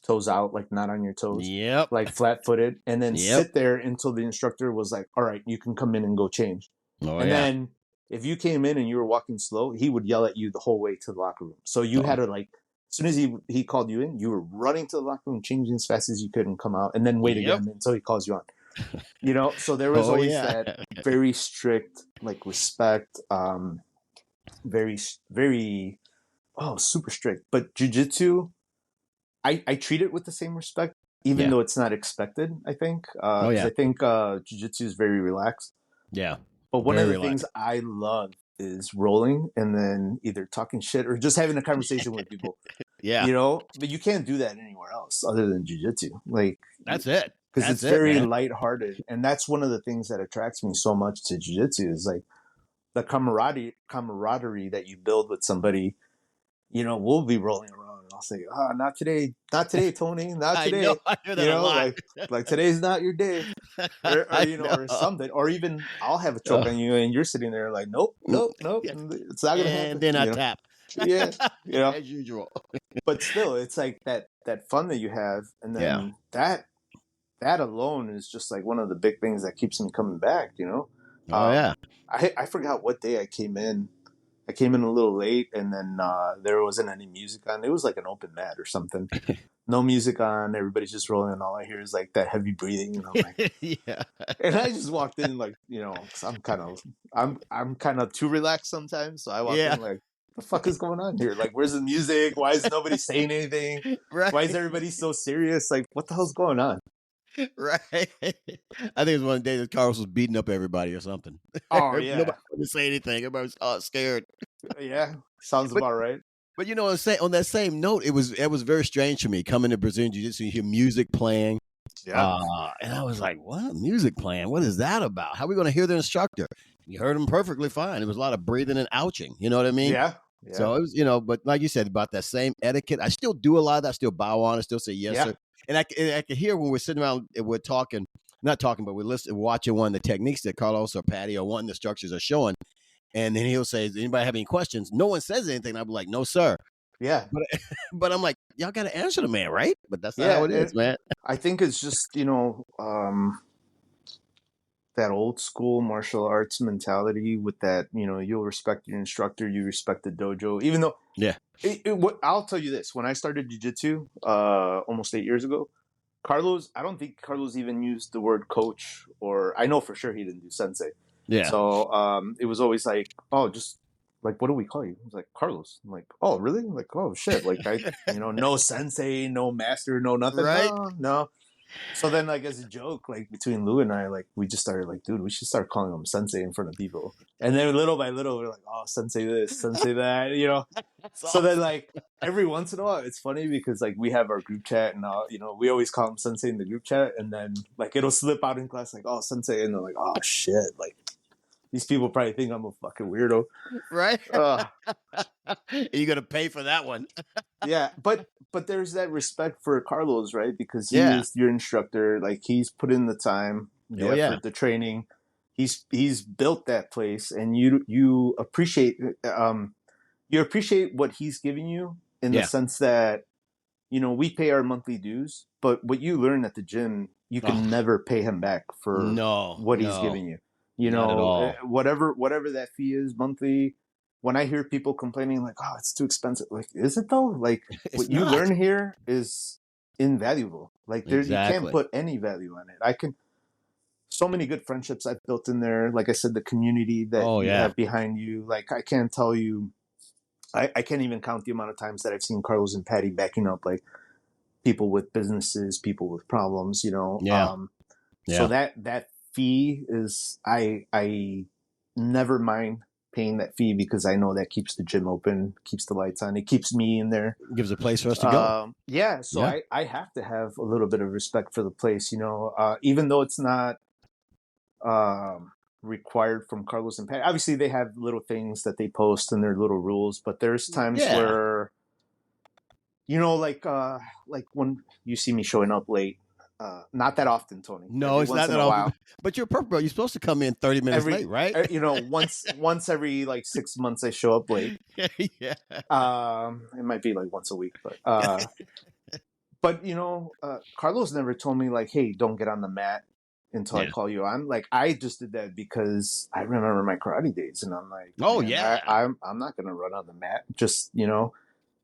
toes out, like not on your toes, Yep. like flat footed, and then Yep. sit there until the instructor was like, all right, you can come in and go change. Oh And yeah. then if you came in and you were walking slow, he would yell at you the whole way to the locker room. So you Oh, had to like, as soon as he called you in, you were running to the locker room, changing as fast as you could and come out, and then wait yep. again until he calls you on. So there was Oh always yeah. that very strict, like respect, very, very, oh, super strict. But jujitsu, I treat it with the same respect, even Yeah. though it's not expected, I think. Oh Because yeah. I think jiu-jitsu is very relaxed. Yeah. But one of Very the things relaxed. I love is rolling and then either talking shit or just having a conversation with people, Yeah. But you can't do that anywhere else other than jiu-jitsu. Like, That's it. because That's it's it, very man. lighthearted. And that's one of the things that attracts me so much to jiu-jitsu is like the camaraderie that you build with somebody. We'll be rolling around and I'll say, not today, Tony, not I know. today. I hear that a lot. Like today's not your day, or I know. or something, or even I'll have a choke Uh, on you and you're sitting there like, nope, mm, nope, nope, yeah. it's not gonna And happen. then I tap. Yeah, As usual. but still, it's like that fun that you have, and Yeah. then that alone is just like one of the big things that keeps me coming back. Oh yeah. I forgot what day I came in. I came in a little late, and then there wasn't any music on. It was like an open mat or something. No music on. Everybody's just rolling, and all I hear is like that heavy breathing. And I'm like, Yeah. and I just walked in like, 'cause I'm kind of too relaxed sometimes. So I walked Yeah. in like, the fuck is going on here? Like, where's the music? Why is nobody saying anything? Right. Why is everybody so serious? Like, what the hell's going on? Right. I think it was one day that Carlos was beating up everybody or something. Oh Nobody yeah, wanted to say anything. Everybody was scared. yeah. Sounds But about right. But on that same note, it was very strange for me coming to Brazilian Jiu-Jitsu, you hear music playing, Yeah, and I was like, "What music playing? What is that about? How are we going to hear the instructor?" You heard him perfectly fine. It was a lot of breathing and ouching. You know what I mean? yeah, yeah, So it was, but like you said about that same etiquette, I still do a lot of that. I still bow on. I still say yes, yeah, sir. And I can hear when we're sitting around, and we're talking, not talking, but we're listening, watching one of the techniques that Carlos or Patty or one of the instructors are showing. And then he'll say, "Does anybody have any questions?" No one says anything. I'll be like, "No, sir." yeah, But but I'm like, y'all got to answer the man, right? But that's not how yeah. it And is, man. I think it's just that old school martial arts mentality with that, you'll respect your instructor, you respect the dojo, even though Yeah. what I'll tell you this, when I started jiu-jitsu almost 8 years ago, I don't think Carlos even used the word coach, or I know for sure he didn't do sensei. Yeah. So it was always like, oh, just like, what do we call you? It was like Carlos. I'm like, oh, really? I'm like, oh shit. Like no sensei, no master, no nothing. Right? No, no. So then, like, as a joke, like between Lou and I, like we just started like, dude, we should start calling him Sensei in front of people. And then little by little, we're like, oh, Sensei this, Sensei that, you know. That's So then, awesome. like every once in a while, it's funny because like we have our group chat, and you know, we always call him Sensei in the group chat, and then like it'll slip out in class, like, oh, Sensei, and they're like, oh shit, like these people probably think I'm a fucking weirdo. Right? Uh, You're gonna pay for that one. yeah, but there's that respect for Carlos, right? Because he Yeah. is your instructor. Like he's put in the time, the Oh yeah. effort, the training. He's built that place, and you appreciate you appreciate what he's giving you in the Yeah. sense that you know we pay our monthly dues, but what you learn at the gym, you can Oh, never pay him back for no, what he's no, giving you. You not at know, all. whatever that fee is monthly. When I hear people complaining like, "Oh, it's too expensive," like, is it though? Like, It's what you not. learn here is invaluable. Like, there you can't Exactly. put any value on it. I can so many good friendships I've built in there. Like I said, the community that Oh you yeah. have behind you. Like, I can't tell you. I can't even count the amount of times that I've seen Carlos and Patty backing up like people with businesses, people with problems. You know, Yeah. so Yeah. that fee is I never mind paying that fee because I know that keeps the gym open, keeps the lights on, it keeps me in there. Gives a place for us to go. Yeah, so Yeah. I have to have a little bit of respect for the place, you know, even though it's not um, required from Carlos and Pat. Obviously, they have little things that they post and their little rules, but there's times Yeah. where you know, like when you see me showing up late. Not that often, Tony. No, Every it's once not in that a often. while. But you're perfect, bro. You're supposed to come in 30 minutes late, right? You know, once every like 6 months I show up late. Yeah. It might be like once a week, but you know, Carlos never told me like, hey, don't get on the mat until I Yeah. call you on. Like I just did that because I remember my karate days, and I'm like, Oh man, yeah. I'm not gonna run on the mat. Just you know.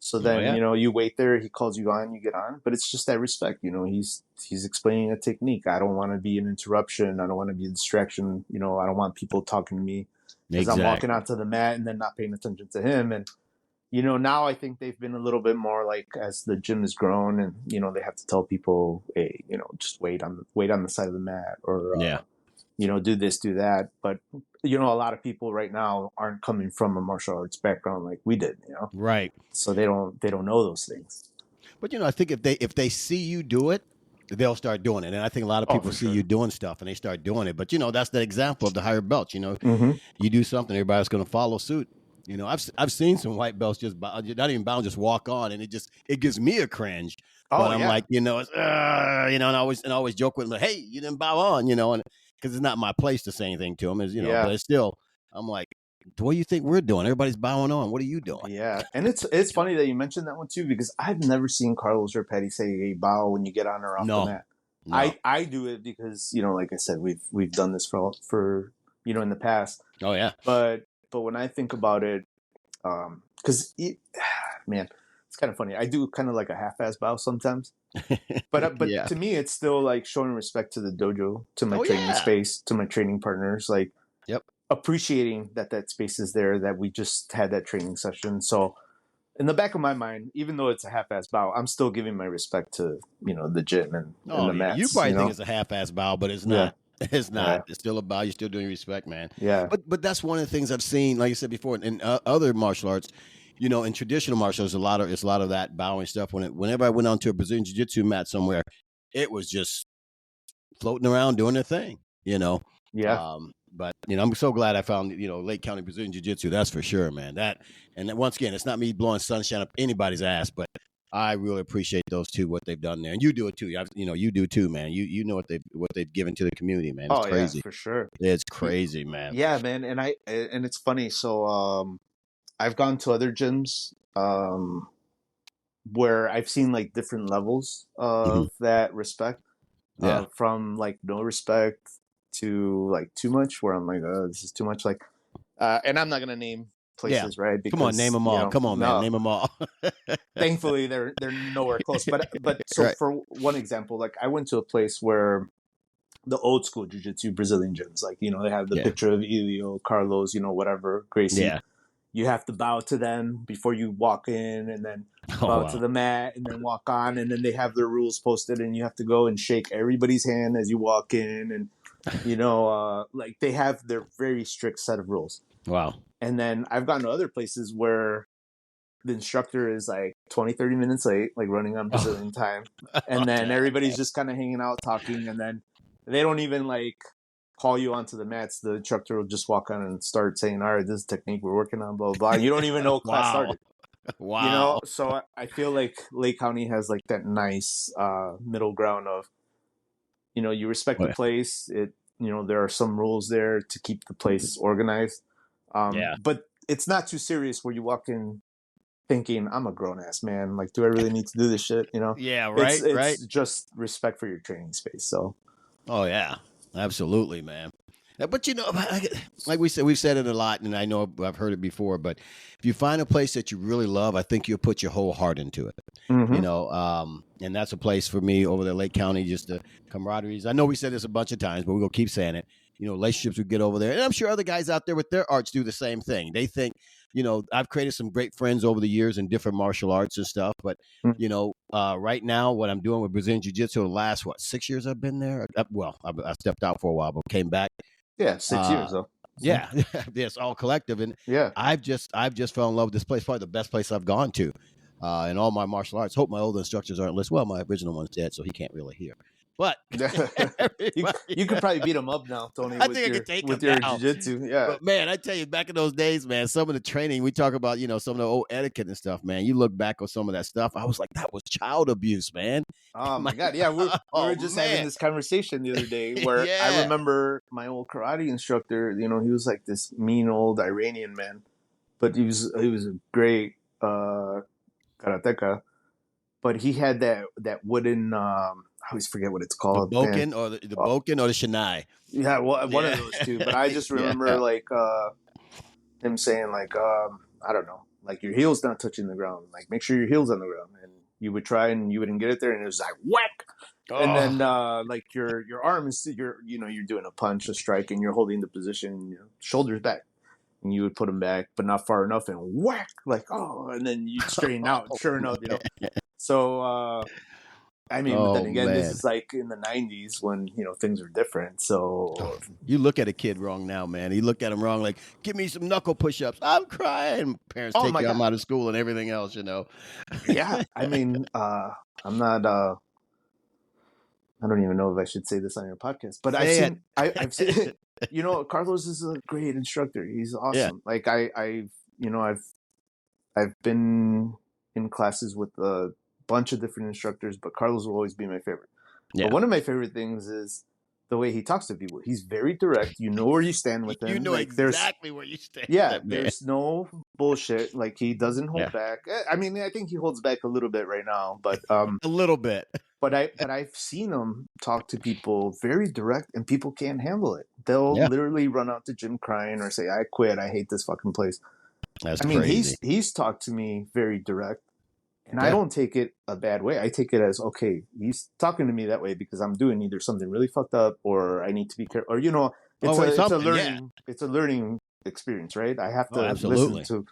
So Oh then yeah. you know you wait there. He calls you on, you get on. But it's just that respect. You know, he's explaining a technique. I don't want to be an interruption. I don't want to be a distraction. You know, I don't want people talking to me as I'm walking Exactly. onto the mat and then not paying attention to him. And you know, now I think they've been a little bit more like as the gym has grown, and you know they have to tell people, hey, you know, just wait on the side of the mat, or Yeah. you know, do this, do that. But you know, a lot of people right now aren't coming from a martial arts background like we did, you know, Right. so they don't know those things. But I think if they see you do it, they'll start doing it. And I think a lot of Oh, people for see sure. you doing stuff and they start doing it. But that's the example of the higher belts. Mm-hmm. You do something, everybody's going to follow suit. I've seen some white belts just not even bound, just walk on, and it gives me a cringe. But Oh I'm yeah, like, it's, and I always joke with them, like, hey, you didn't bow on, and because it's not my place to say anything to them, yeah, but it's still, I'm like, what do you think we're doing? Everybody's bowing on. What are you doing? yeah. And it's funny that you mentioned that one too, because I've never seen Carlos or Petty say, hey, bow when you get on or off the No, mat. no. I do it because you know, like I said, we've done this for you know in the past. Oh yeah. But when I think about it, because man, it's kind of funny. I do kind of like a half-ass bow sometimes, but Yeah. to me, it's still like showing respect to the dojo, to my Oh training yeah. space, to my training partners, like Yep. appreciating that space is there, that we just had that training session. So in the back of my mind, even though it's a half-ass bow, I'm still giving my respect to you know the gym and Oh the yeah. You mats. probably You think know, it's a half-ass bow, but it's yeah, not. It's yeah, not. It's still a bow. You're still doing respect, man. yeah, But that's one of the things I've seen, like you said before, in other martial arts. In traditional martial arts, it's a lot of that bowing stuff. Whenever I went onto a Brazilian jiu-jitsu mat somewhere, it was just floating around doing their thing. yeah. But I'm so glad I found Lake County Brazilian Jiu-Jitsu. That's for sure, man. Once again, it's not me blowing sunshine up anybody's ass, but I really appreciate those two, what they've done there, and you do it too. You do too, man. You know what they've given to the community, man. It's Oh yeah, crazy. for sure. It's crazy, man. Yeah, man, and it's funny. So I've gone to other gyms where I've seen like different levels Mhm. of that respect, Yeah, from like no respect to like too much, where I'm like, oh, this is too much. Like, and I'm not gonna name yeah. places, right? Come on, name Because them you all. know, Come on, man, no, name them all. thankfully they're nowhere close. But so Right. for one example, like I went to a place where the old school jiu-jitsu Brazilian gyms, like you know, they have the Yeah. picture of Elio, Carlos, you know, whatever, Gracie. Yeah. you have to bow to them before you walk in, and then Oh, bow wow. to the mat, and then walk on, and then they have their rules posted, and you have to go and shake everybody's hand as you walk in, and like they have their very strict set of rules. Wow. And then I've gone to other places where the instructor is like 20, 30 minutes late, like running on Brazilian time. And then everybody's just kind of hanging out, talking. And then they don't even like call you onto the mats. The instructor will just walk on and start saying, all right, this is technique we're working on, blah, blah, blah. You don't even know class Wow. started. Wow. So I feel like Lake County has like that nice middle ground of, you respect the place. There are some rules there to keep the place organized. But it's not too serious where you walk in thinking, I'm a grown ass man. Like, do I really need to do this shit? Yeah, right, right. It's just respect for your training space. So, Oh yeah, absolutely, man. But like we said, we've said it a lot, and I know I've heard it before. But if you find a place that you really love, I think you'll put your whole heart into it. And that's a place for me over there, Lake County. Just the camaraderie. I know we said this a bunch of times, but we're gonna keep saying it. Relationships we get over there, and I'm sure other guys out there with their arts do the same thing. They think, I've created some great friends over the years in different martial arts and stuff. But right now, what I'm doing with Brazilian Jiu-Jitsu, the last 6 years I've been there. I stepped out for a while, but came back. Yeah, 6 years though. Yeah, it's all collective, and yeah, I've just fell in love with this place. Probably the best place I've gone to in all my martial arts. Hope my old instructors aren't listening. Well, my original one's dead, so he can't really hear. But you could probably beat him up now, Tony. I think I could take with him your now. jiu-jitsu. Yeah, but man, I tell you, back in those days, man, some of the training we talk about, some of the old etiquette and stuff, man. You look back on some of that stuff, I was like, that was child abuse, man. Oh my god, yeah, we were just having this conversation the other day where I remember my old karate instructor. He was like this mean old Iranian man, but he was a great karateka. But he had that wooden. I always forget what it's called. The boken or the boken or the shinai. Yeah, well, one of those two. But I just remember like him saying like I don't know, like your heel's not touching the ground. Like make sure your heel's on the ground. And you would try and you wouldn't get it there, and it was like whack. Oh. And then like your arm is you're doing a punch, a strike, and you're holding the position, shoulders back. And you would put them back, but not far enough, and whack, like and then you straighten out. Sure enough, So, but then again, this is like in the 90s when, things were different. So you look at a kid wrong now, man. You look at him wrong, like, give me some knuckle push-ups. I'm crying. Parents take you out of school and everything else, Yeah. I'm not, I don't even know if I should say this on your podcast, but I've seen, Carlos is a great instructor. He's awesome. Yeah. Like I've been in classes with a bunch of different instructors, but Carlos will always be my favorite. Yeah. But one of my favorite things is the way he talks to people. He's very direct. You know where you stand with him. You know exactly where you stand. Yeah, there's no bullshit. Like he doesn't hold back. I think he holds back a little bit right now, but a little bit. But I've seen him talk to people very direct, and people can't handle it. They'll literally run out the gym crying or say, "I quit. I hate this fucking place." That's crazy. He's talked to me very direct. And I don't take it a bad way. I take it as, okay, he's talking to me that way because I'm doing either something really fucked up or I need to be careful. Or, it's a learning experience, right? I have to listen to,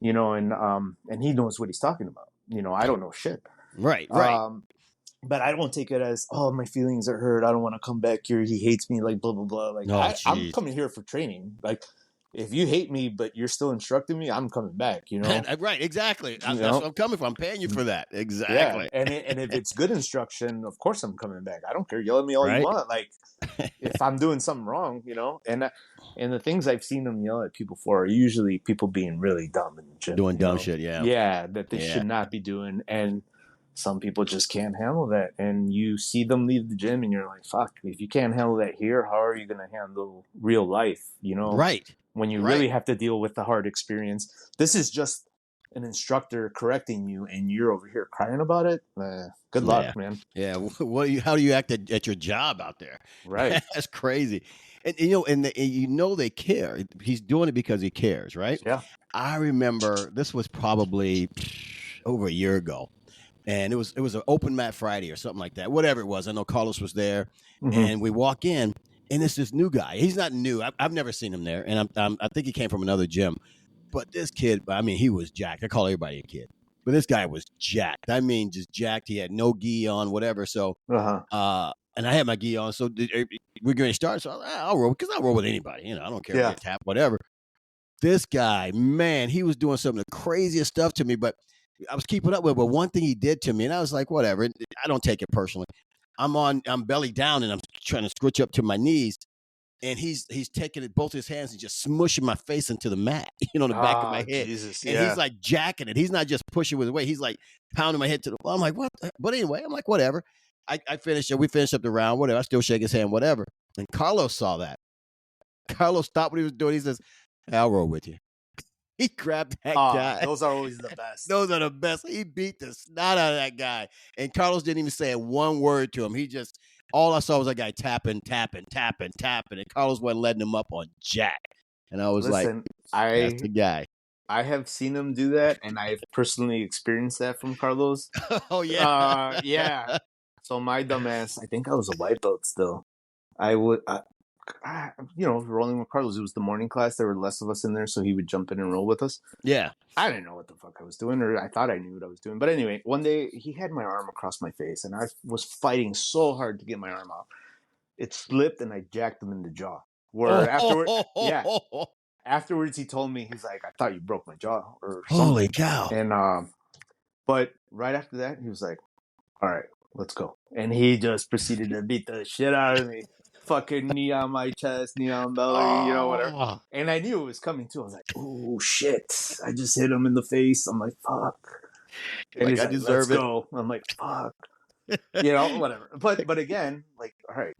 and he knows what he's talking about. I don't know shit. Right. But I don't take it as, oh, my feelings are hurt. I don't want to come back here. He hates me, like, blah, blah, blah. Like, I'm coming here for training. Like, if you hate me, but you're still instructing me, I'm coming back, Right, exactly. That's what I'm coming from. I'm paying you for that. Exactly. Yeah. And if it's good instruction, of course I'm coming back. I don't care. Yell at me all you want. Like, if I'm doing something wrong, and the things I've seen them yell at people for are usually people being really dumb in the gym. Doing dumb shit, yeah. Yeah, that they should not be doing. And some people just can't handle that. And you see them leave the gym and you're like, fuck, if you can't handle that here, how are you going to handle real life, Right. When you really have to deal with the hard experience. This is just an instructor correcting you, and you're over here crying about it. Good luck, man. Yeah. How do you act at your job out there? Right. That's crazy. And they care. He's doing it because he cares, right? Yeah. I remember this was probably over a year ago, and it was an open mat Friday or something like that. Whatever it was, I know Carlos was there, and we walk in. And it's this new guy. He's not new. I've never seen him there, and I think he came from another gym. But this kid, I mean, he was jacked. I call everybody a kid, but this guy was jacked. I mean, just jacked. He had no gi on, whatever. So, and I had my gi on. So we're going to start. So I'll roll because I'll roll with anybody. You know, I don't care if I get tapped, whatever. This guy, man, he was doing some of the craziest stuff to me, but I was keeping up with it. But one thing he did to me, and I was like, whatever. I don't take it personally. I'm belly down and I'm trying to scrunch up to my knees. And he's taking it both his hands and just smushing my face into the mat, the back of my head. Jesus, and he's like jacking it. He's not just pushing with his weight. He's like pounding my head to the wall. I'm like, what? But anyway, I'm like, whatever. I finished it. We finished up the round, whatever. I still shake his hand, whatever. And Carlos saw that. Carlos stopped what he was doing. He says, I'll roll with you. He grabbed that guy. Those are always the best. Those are the best. He beat the snot out of that guy. And Carlos didn't even say one word to him. He just, all I saw was that guy tapping. And Carlos wasn't letting him up on jack. And I was like, that's the guy. I have seen him do that, and I've personally experienced that from Carlos. Oh, yeah. Yeah. So my dumbass, I think I was a white belt still. I would... rolling with Carlos. It was the morning class. There were less of us in there, so he would jump in and roll with us. Yeah. I didn't know what the fuck I was doing, or I thought I knew what I was doing. But anyway, one day he had my arm across my face, and I was fighting so hard to get my arm out. It slipped, and I jacked him in the jaw. Afterwards, he told me, he's like, I thought you broke my jaw or something. Holy cow. And but right after that, he was like, all right, let's go. And he just proceeded to beat the shit out of me. Fucking knee on my chest, knee on belly, whatever. And I knew it was coming too. I was like, oh shit. I just hit him in the face. I'm like, fuck. And he's like, let's go. I'm like, fuck. Whatever. But again, like, all right,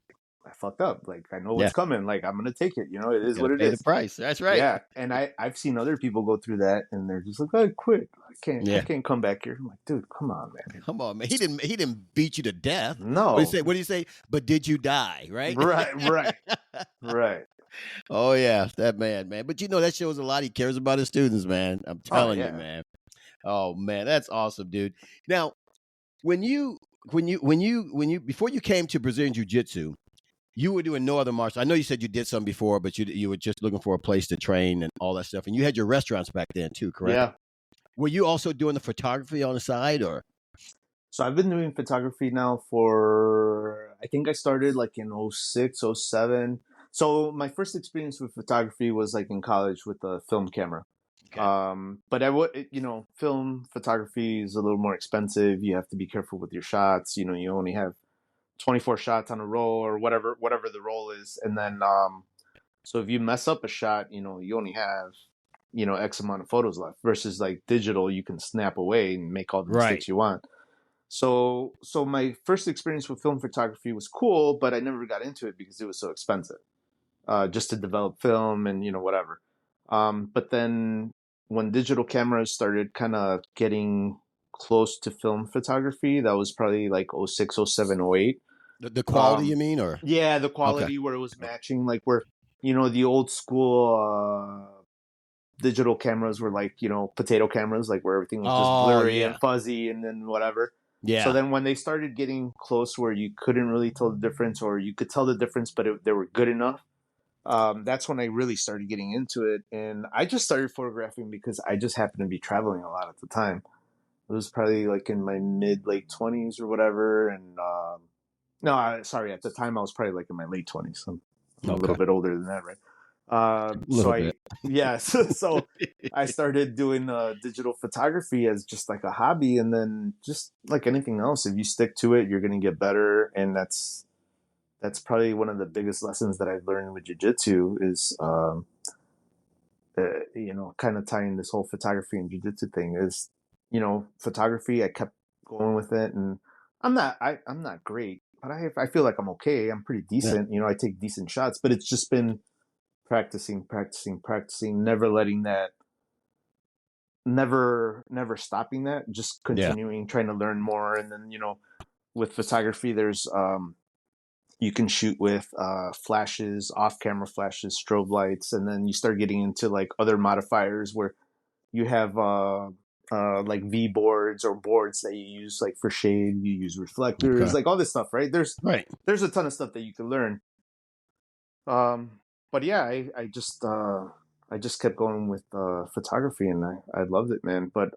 I fucked up. Like, I know what's coming. Like, I'm gonna take it. It is what it is. The price. That's right. Yeah. And I've seen other people go through that, and they're just like, I quit. I can't come back here. I'm like, dude, come on, man. Come on, man. He didn't beat you to death. No. What do you say? But did you die? Right. Right. Oh yeah, that man. But that shows a lot. He cares about his students, man. I'm telling you, man. Oh man, that's awesome, dude. Now, when you before you came to Brazilian Jiu-Jitsu, you were doing no other martial. I know you said you did some before, but you were just looking for a place to train and all that stuff. And you had your restaurants back then too, correct? Yeah. Were you also doing the photography on the side, or? So I've been doing photography now for, I think I started like in 06, 07. So my first experience with photography was like in college with a film camera. Okay. But film photography is a little more expensive. You have to be careful with your shots. You only have 24 shots on a roll or whatever the roll is. And then, so if you mess up a shot, you only have, X amount of photos left versus like digital, you can snap away and make all the mistakes you want. So my first experience with film photography was cool, but I never got into it because it was so expensive, just to develop film and, whatever. But then when digital cameras started kind of getting close to film photography, that was probably like 06, 07, 08. The quality, you mean? Or yeah, the quality where it was matching, like where, the old school digital cameras were like, potato cameras, like where everything was just blurry and fuzzy and then whatever. Yeah. So then when they started getting close where you couldn't really tell the difference, or you could tell the difference, but they were good enough, that's when I really started getting into it. And I just started photographing because I just happened to be traveling a lot at the time. It was probably like in my late 20s or whatever. And at the time I was probably like in my late 20s. I'm a little bit older than that, right? So I started doing digital photography as just like a hobby, and then just like anything else, if you stick to it, you're going to get better. And that's probably one of the biggest lessons that I've learned with jiu-jitsu is, kind of tying this whole photography and jiu-jitsu thing is, photography, I kept going with it, and I'm not great, but I feel like I'm okay. I'm pretty decent. Yeah. I take decent shots, but it's just been practicing, never letting that, never stopping that, just continuing, trying to learn more. And then, with photography, there's, you can shoot with flashes, off-camera flashes, strobe lights, and then you start getting into like other modifiers where you have like V boards or boards that you use like for shade. You use reflectors, like all this stuff, right? There's a ton of stuff that you can learn. But yeah, I just I just kept going with photography, and I loved it, man. But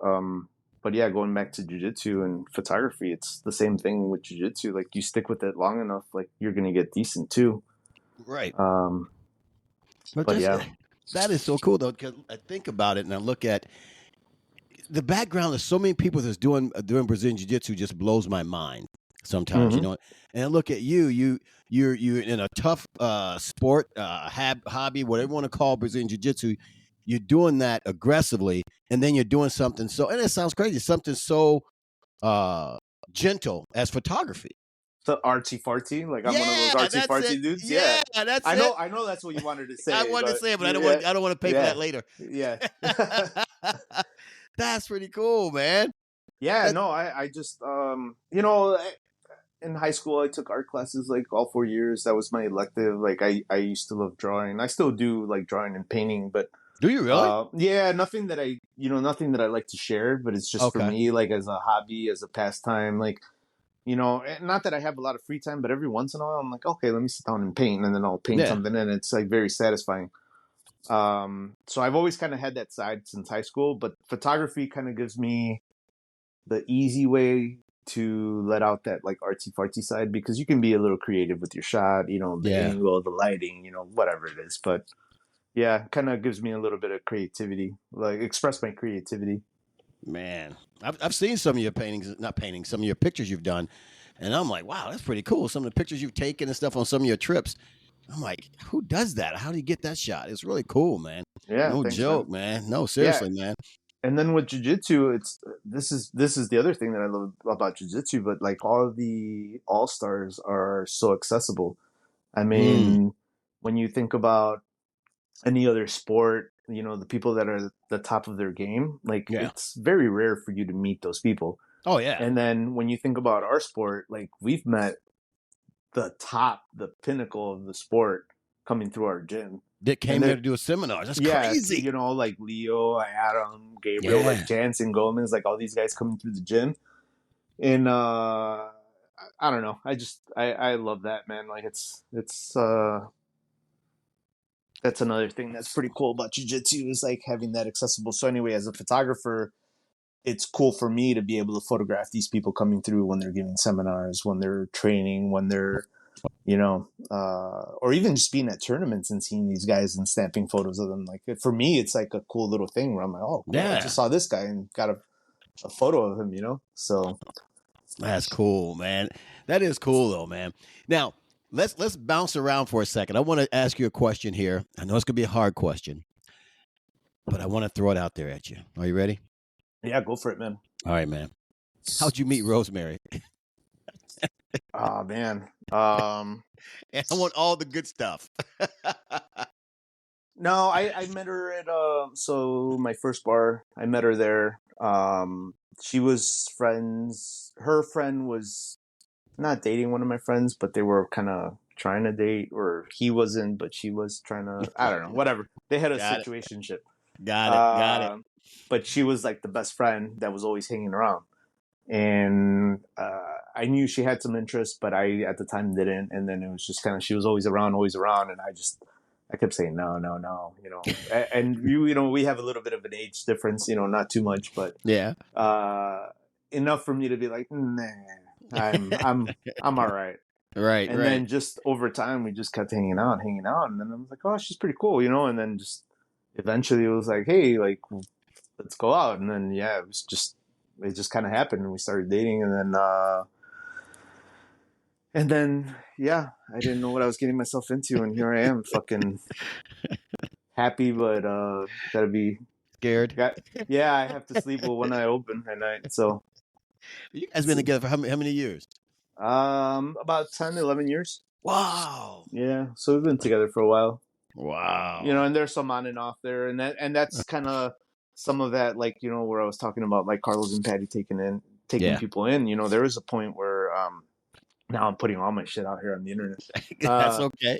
yeah, going back to jujitsu and photography, it's the same thing with jujitsu. Like you stick with it long enough, like you're gonna get decent too. Right. Um, But but that's yeah. that is so cool though, because I think about it and I look at the background of so many people that's doing Brazilian Jiu Jitsu just blows my mind sometimes, Hmm. And I look at you're in a tough sport, hobby, whatever you want to call Brazilian Jiu Jitsu. You're doing that aggressively, and then you're doing something so, and it sounds crazy, something so uh, gentle as photography. So artsy fartsy, like I'm one of those Yeah, artsy that's it. fartsy dudes. Yeah, Yeah, that's it. I know that's what you wanted to I say, wanted to but say it, but yeah, I don't want to pay for yeah, that later. yeah. That's pretty cool, man. Yeah, That no, I just in high school I took art classes like all 4 years. That was my elective. Like I used to love drawing. I still do like drawing and painting, but do you really? yeah, nothing that I like to share, but it's just for Okay. me, like as a hobby, as a pastime, like not that I have a lot of free time, but every once in a while I'm like, okay, let me sit down and paint, and then I'll paint Yeah. something, and it's like very satisfying. So I've always kind of had that side since high school, but photography kind of gives me the easy way to let out that like artsy fartsy side, because you can be a little creative with your shot, the Yeah. angle, the lighting, whatever it is. But yeah, kind of gives me a little bit of creativity, like express my creativity. Man, I've seen some of your paintings, not paintings, some of your pictures you've done, and I'm like, wow, that's pretty cool. Some of the pictures you've taken and stuff on some of your trips. I'm like, who does that? How do you get that shot? It's really cool, man. Yeah, No thanks, man. joke, man. No, Yeah, seriously, man. and then with jujitsu, it's this is the other thing that I love about jujitsu. But like all the all stars are so accessible. I Mm, mean, when you think about any other sport, the people that are the top of their game, like yeah. it's very rare for you to meet those people. Oh yeah. And then when you think about our sport, like we've met the pinnacle of the sport coming through our gym. That And came there they're to do a seminar. That's Yeah, crazy. like Leo, Adam, Gabriel, like Yeah, Jansen Gomez, like all these guys coming through the gym. And I don't know. I love that, man. Like it's that's another thing that's pretty cool about jiu-jitsu, is like having that accessible. So anyway, as a photographer, it's cool for me to be able to photograph these people coming through when they're giving seminars, when they're training, when they're or even just being at tournaments and seeing these guys and snapping photos of them. Like for me, it's like a cool little thing where I'm like, oh, cool, I yeah. just saw this guy and got a photo of him. So That's cool, man. That is cool though, man. Now, let's bounce around for a second. I want to ask you a question here. I know it's gonna be a hard question, but I want to throw it out there at you. Are you ready? yeah, go for it, man. All right, man. How'd you meet Rosemary? Oh man. And I want all the good stuff. No, I met her at so my first bar. I met her there. She was friends. Her friend was not dating one of my friends, but they were kind of trying to date, or he wasn't, but she was trying to. I don't know, whatever. They had a Got it. situationship. Got it. Got it. Uh, but she was like the best friend that was always hanging around, and I knew she had some interest, but I at the time didn't. And then it was just kind of she was always around, and I kept saying no, no, no, and we have a little bit of an age difference, not too much, but Yeah. uh, enough for me to be like, nah, I'm all right. Right. And Right. then just over time, we just kept hanging out, and then I was like, oh, she's pretty cool, and then just eventually it was like, hey, like let's go out, and then yeah, it just kind of happened, and we started dating, and then yeah, I didn't know what I was getting myself into, and here I am, fucking happy, but gotta be Scared. got yeah, I have to sleep with one eye open at night. So You guys been together for how many years? about 10, 11 years. Wow. Yeah, so we've been together for a while. Wow. And there's some on and off there, and that's kind of some of that, like where I was talking about like Carlos and Patty taking Yeah. people in. There was a point where now I'm putting all my shit out here on the internet. That's Uh, okay.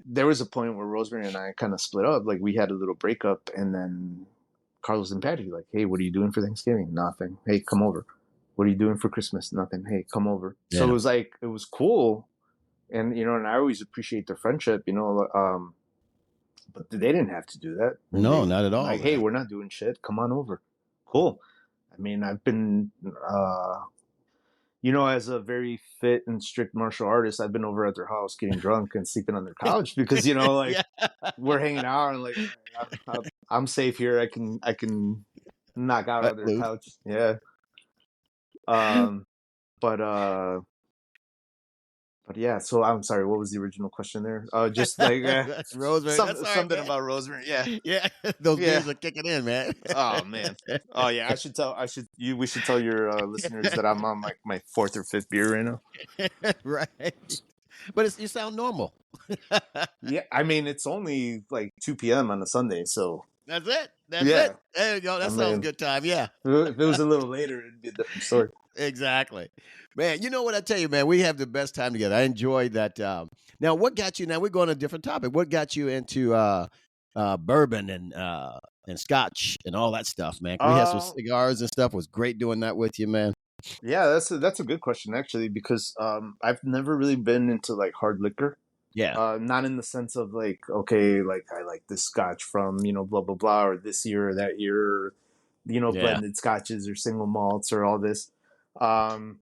there was a point where Rosemary and I kind of split up. Like we had a little breakup, and then Carlos and Patty like, hey, what are you doing for Thanksgiving? Nothing. Hey, come over. What are you doing for Christmas? Nothing. Hey, come over. So Yeah. it was cool, and and I always appreciate their friendship. but they didn't have to do that. And No, they not at all, like, hey, man. we're not doing shit. Come on over. Cool. I mean, I've been, as a very fit and strict martial artist, I've been over at their house getting drunk and sleeping on their couch because like Yeah. we're hanging out and like, all right, I'm safe here. I can knock out Cut on their loose. couch. Yeah. Um, but yeah. So I'm sorry. What was the original question there? Just like Rosemary, that's all right, something man. about Rosemary. Yeah. Yeah, those Yeah. beers are kicking in, man. Oh man. Oh yeah. We should tell your listeners that I'm on like my fourth or fifth beer right now. Right. But you sound normal. Yeah. I mean, it's only like 2 p.m. on a Sunday, so That's it. That's it. yeah. There you go. I That sounds mean, good time. Yeah. if it was a little later, it'd be a different story. Exactly. Man, you know what I tell you, man, we have the best time together. I enjoyed that. Now, what got you? Now we're going to a different topic. What got you into bourbon and scotch and all that stuff, man? We had some cigars and stuff. It was great doing that with you, man. Yeah, that's a good question actually because I've never really been into like hard liquor. Yeah. Not in the sense of like, okay, like I like this scotch from, blah, blah, blah, or this year or that year, or, Yeah. blended scotches or single malts or all this. Um,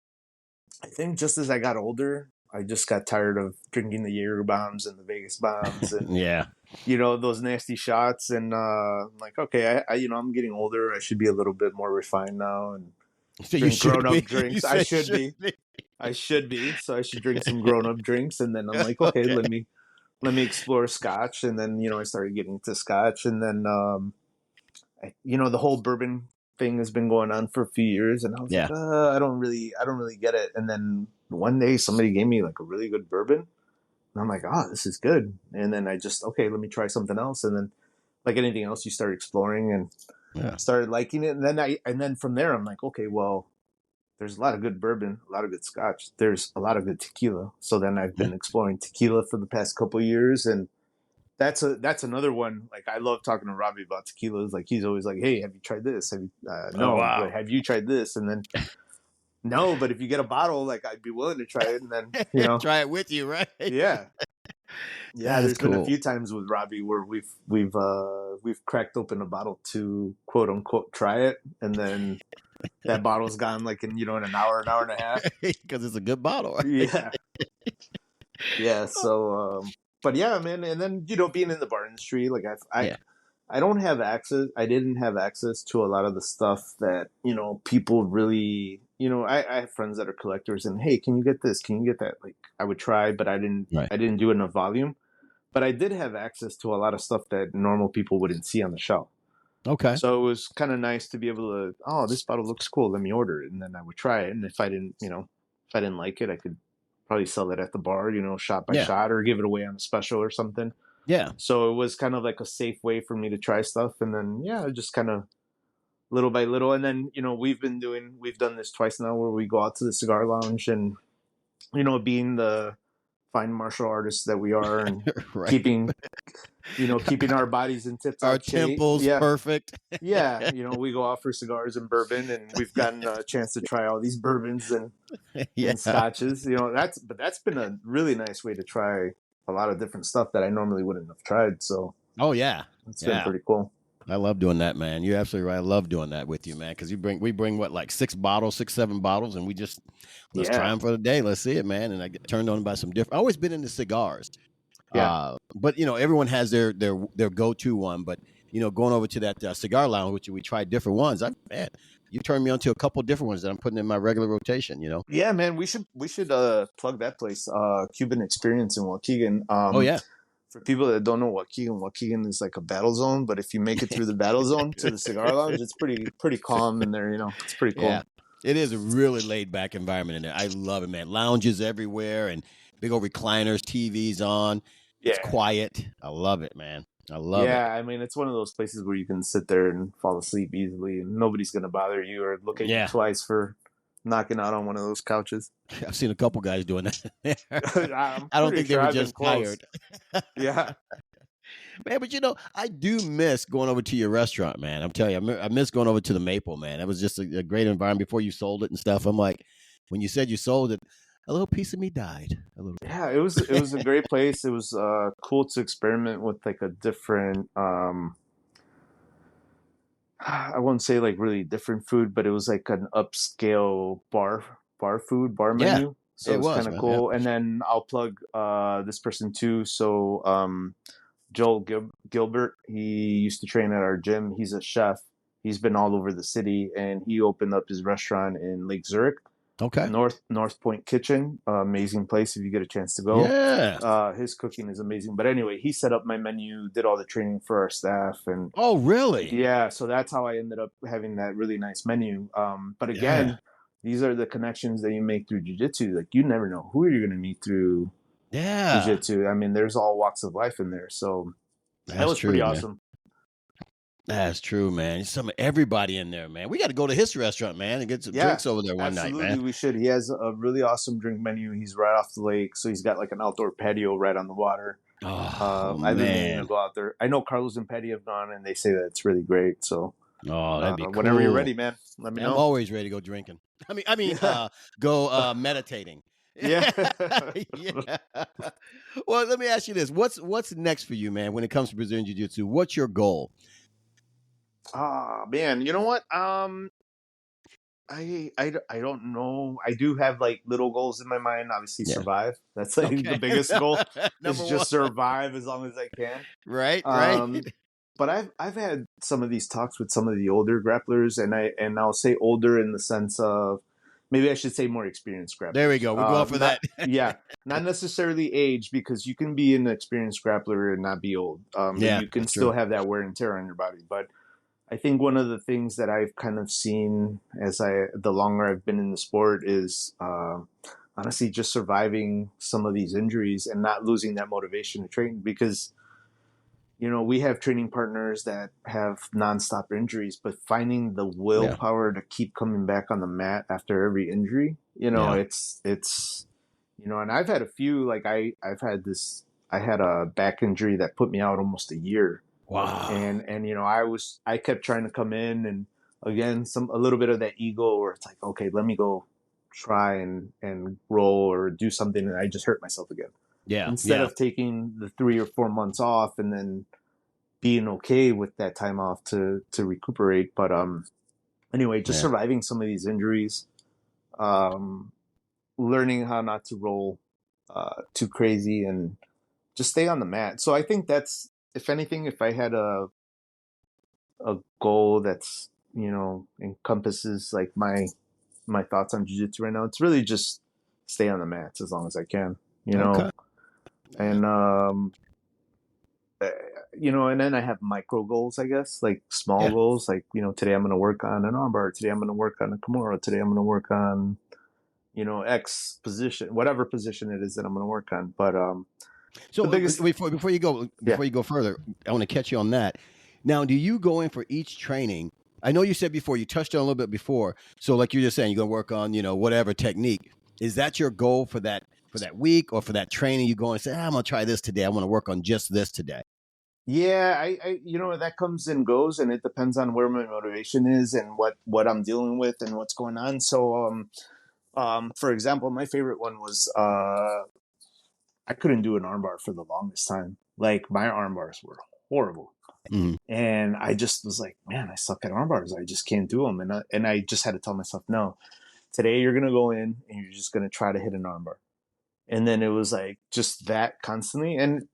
I think just as I got older, I just got tired of drinking the Jaeger bombs and the Vegas bombs and, Yeah. those nasty shots. And I'm like, okay, I'm getting older. I should be a little bit more refined now and So you drink should grown be. up You drinks. I said should be. I should be. So I should drink some grown up drinks. And then I'm like, okay, Okay. let me explore scotch. And then I started getting into scotch. And then the whole bourbon thing has been going on for a few years. And I was Yeah. like, I don't really get it. And then one day somebody gave me like a really good bourbon. And I'm like, this is good. And then I just, okay, let me try something else. And then like anything else, you start exploring and Yeah. started liking it. And then from there, I'm like, okay, well, there's a lot of good bourbon, a lot of good scotch. There's a lot of good tequila. So then I've been exploring tequila for the past couple of years, and that's another one. Like I love talking to Robbie about tequilas. Like he's always like, "Hey, have you tried this? Have you? Oh, No, wow. but have you tried this?" And then no, but if you get a bottle, like I'd be willing to try it. And then Try it with you, right? yeah. That is There's been a cool. few times with Robbie where we've cracked open a bottle to quote unquote try it, and then that bottle's gone like in an hour and a half. Because it's a good bottle, right? Yeah. Yeah. So, but yeah, man. And then, being in the bar industry, like Yeah. I don't have access. I didn't have access to a lot of the stuff that, people really, I have friends that are collectors and, hey, can you get this? Can you get that? Like I would try, but Right. I didn't do enough volume, but I did have access to a lot of stuff that normal people wouldn't see on the shelf. Okay. So it was kind of nice to be able to, this bottle looks cool. Let me order it. And then I would try it. And if I didn't like it, I could probably sell it at the bar, shot by Yeah. shot, or give it away on a special or something. Yeah. So it was kind of like a safe way for me to try stuff. And then, just kind of little by little. And then, we've done this twice now where we go out to the cigar lounge and, being the fine martial artists that we are and Right. keeping our bodies in tip top Our shape. temples Yeah. perfect. Yeah, we go out for cigars and bourbon, and we've gotten a chance to try all these bourbons and scotches. That's been a really nice way to try a lot of different stuff that I normally wouldn't have tried. So Oh yeah. it's been pretty cool. I love doing that, man. You're absolutely right. I love doing that with you, man. Because we bring what, like 6 bottles, 6, 7 bottles, and let's try them for the day. Let's see it, man. And I get turned on by some different. I've always been into cigars. Yeah. But everyone has their go-to one. But going over to that cigar lounge, which we tried different ones. Man, you turned me on to a couple different ones that I'm putting in my regular rotation. Yeah, man. We should plug that place, Cuban Experience in Waukegan. Oh yeah. For people that don't know Waukegan is like a battle zone. But if you make it through the battle zone to the cigar lounge, it's pretty calm in there. It's pretty cool. Yeah, it is a really laid back environment in there. I love it, man. Lounges everywhere and big old recliners, TVs on. It's quiet. I love it, man. I love it. Yeah, I mean, it's one of those places where you can sit there and fall asleep easily, and nobody's going to bother you or look at you twice for knocking out on one of those couches. I've seen a couple guys doing that. I don't think they were just tired. Yeah. Man, but I do miss going over to your restaurant, man. I'm telling you, I miss going over to the Maple, man. That was just a great environment before you sold it and stuff. I'm like, when you said you sold it, a little piece of me died. A little. Yeah, it was a great place. It was cool to experiment with like a different I won't say like really different food, but it was like an upscale bar Yeah, menu. So it it was was, kind of man. Yep. cool. And then I'll plug this person too. So Joel Gilbert, he used to train at our gym. He's a chef. He's been all over the city, and he opened up his restaurant in Lake Zurich. Okay. North Point Kitchen, amazing place if you get a chance to go. Yeah. His cooking is amazing. But anyway, he set up my menu, did all the training for our staff, and Oh, really? yeah, so that's how I ended up having that really nice menu. But Yeah. again, these are the connections that you make through jiu-jitsu. Like you never know who you're going to meet through Yeah. jiu-jitsu. I mean, there's all walks of life in there. So that That's was pretty true, man. awesome. That's true, man. Everybody in there, man. We got to go to his restaurant, man, and get some Yeah, drinks over there one night, absolutely. man. We should. He has a really awesome drink menu. He's right off the lake, so he's got like an outdoor patio right on the water. Oh, I've been meaning to man. go out there. I know Carlos and Patty have gone, and they say that it's really great. So Oh, that'd be cool. whenever you're ready, man, let me I'm know. always ready to go drinking. Go meditating. Yeah. Yeah. Well, let me ask you this: what's next for you, man? When it comes to Brazilian Jiu-Jitsu, what's your goal? Ah, man, you know what? I don't know. I do have like little goals in my mind. Obviously, Yeah. survive. That's like the Okay. biggest goal. Is Number just one. survive as long as I can. Right. Right. But I've had some of these talks with some of the older grapplers, and I'll say older in the sense of maybe I should say more experienced grapplers. There we go. We're going for Not, that. yeah, not necessarily age, because you can be an experienced grappler and not be old. But Yeah, you can that's still true. have that wear and tear on your body. But I think one of the things that I've kind of seen the longer I've been in the sport is honestly just surviving some of these injuries and not losing that motivation to train, because we have training partners that have nonstop injuries, but finding the Yeah. willpower to keep coming back on the mat after every injury, Yeah. it's and I've had a few, like I had a back injury that put me out almost a year. Wow. And I kept trying to come in, and again a little bit of that ego where it's like, okay, let me go try and roll or do something, and I just hurt myself again. Yeah. Instead Yeah. of taking the 3 or 4 months off and then being okay with that time off to recuperate. But anyway, just Yeah. surviving some of these injuries, um, learning how not to roll too crazy, and just stay on the mat. So I think that's, if anything, if I had a goal that's encompasses like my thoughts on jiu-jitsu right now, it's really just stay on the mats as long as I can. Okay. And and then I have micro goals, I guess, like small Yeah. goals, like today I'm going to work on an armbar, today I'm going to work on a kimura, today I'm going to work on X position, whatever position it is that I'm going to work on. But So the biggest, before you go yeah, further, I want to catch you on that. Now, do you go in for each training? I know you said before, you touched on a little bit before. So like you're just saying, you're gonna work on whatever technique. Is that your goal for that week or for that training? You go and say, I'm gonna try this today. I want to work on just this today. yeah, I that comes and goes, and it depends on where my motivation is and what I'm dealing with and what's going on. So for example, my favorite one was I couldn't do an armbar for the longest time. Like my arm bars were horrible. Mhm. And I just was like, man, I suck at arm bars. I just can't do them. And I just had to tell myself, no, today you're going to go in and you're just going to try to hit an arm bar. And then it was like just that constantly. And,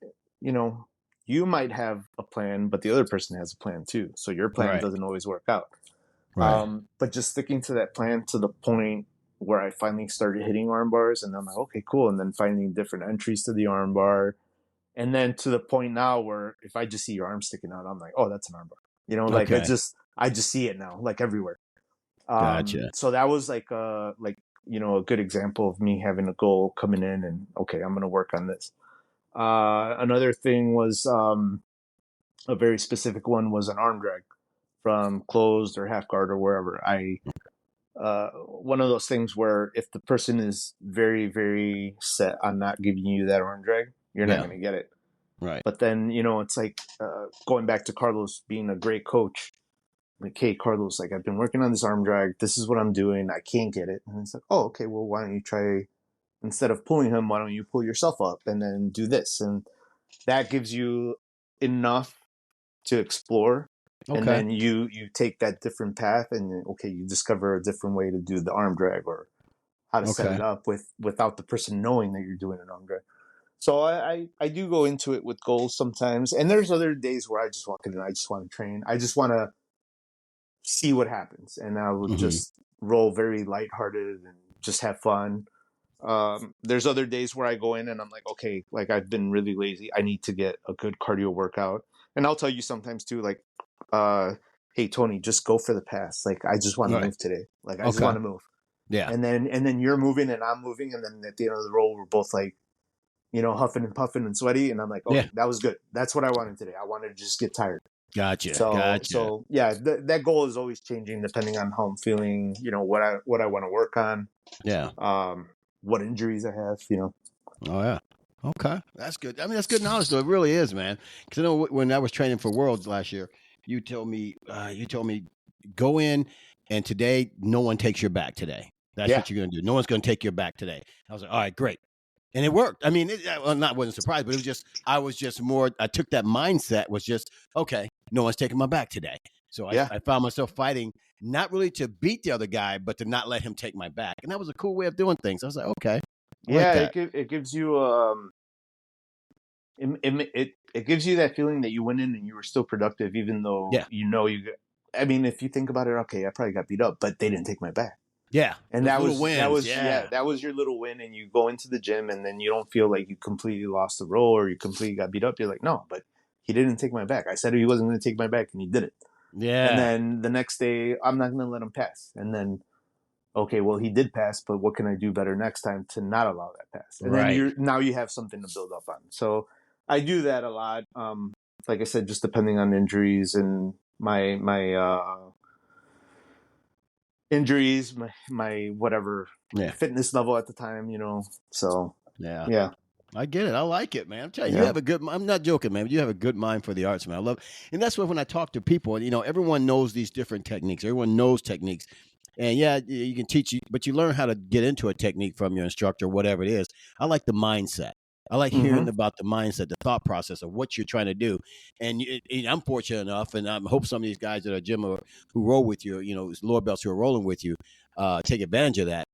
you might have a plan, but the other person has a plan too. So your plan Right. doesn't always work out. Right. But just sticking to that plan to the point where I finally started hitting arm bars, and I'm like, okay, cool. And then finding different entries to the arm bar. And then to the point now where if I just see your arm sticking out, I'm like, oh, that's an arm bar. Like Okay. I just see it now, like everywhere. Gotcha. So that was like a good example of me having a goal coming in, and okay, I'm gonna work on this. Another thing was a very specific one was an arm drag from closed or half guard or wherever. One of those things where if the person is very, very set on not giving you that arm drag, you're not Yeah. going to get it. Right. But then, it's like going back to Carlos being a great coach. Like, hey, Carlos, like I've been working on this arm drag. This is what I'm doing. I can't get it. And it's like, oh, okay, well, why don't you try instead of pulling him, why don't you pull yourself up and then do this? And that gives you enough to explore. And Okay. then you take that different path, and okay, you discover a different way to do the arm drag, or how to set Okay. it up without the person knowing that you're doing an arm drag. So I do go into it with goals sometimes, and there's other days where I just walk in and I just want to train. I just want to see what happens, and I will Mm-hmm. just roll very lighthearted and just have fun. There's other days where I go in and I'm like, okay, like I've been really lazy. I need to get a good cardio workout. And I'll tell you sometimes too, like, hey Tony, just go for the pass. Like I just want to Right. move today. Like I just Okay. want to move. Yeah. And then you're moving and I'm moving, and then at the end of the roll we're both like, huffing and puffing and sweaty, and I'm like, Yeah. okay, that was good. That's what I wanted today. I wanted to just get tired. Gotcha. So Gotcha. so yeah, that goal is always changing depending on how I'm feeling. What I want to work on. Yeah. What injuries I have. Oh yeah. Okay, that's good. I mean, that's good knowledge, though. It really is, man. Because I know when I was training for Worlds last year, you told me go in, and today no one takes your back. Today, that's Yeah, what you're going to do. No one's going to take your back today. I was like, all right, great, and it worked. I mean, wasn't surprised, but it was just I was just more. I took that mindset was just okay. No one's taking my back today, so yeah, I found myself fighting not really to beat the other guy, but to not let him take my back, and that was a cool way of doing things. I was like, okay, I like yeah. that. It gives you it gives you that feeling that you went in and you were still productive, even though Yeah. I mean, if you think about it, okay, I probably got beat up, but they didn't take my back. Yeah, And those that little was that wins. was yeah, Yeah, that was your little win, and you go into the gym and then you don't feel like you completely lost the roll or you completely got beat up. You're like, no, but he didn't take my back. I said he wasn't going to take my back, and he did it. And yeah, then the next day, I'm not going to let him pass. And then, okay, well, he did pass, but what can I do better next time to not allow that pass? And then right. now you have something to build up on. So I do that a lot. Like I said, just depending on injuries and my injuries, my whatever Yeah, fitness level at the time, So yeah. yeah, I get it. I like it, man. I'm telling you, you yeah. have a good. I'm not joking, man. You have a good mind for the arts, man. I love, and that's what when I talk to people, everyone knows these different techniques. Everyone knows techniques, and yeah, you can teach you, but you learn how to get into a technique from your instructor, whatever it is. I like the mindset. I like Mm-hmm. hearing about the mindset, the thought process of what you're trying to do. And I'm fortunate enough, and I hope some of these guys at our gym who roll with you, lower belts who are rolling with you, take advantage of that.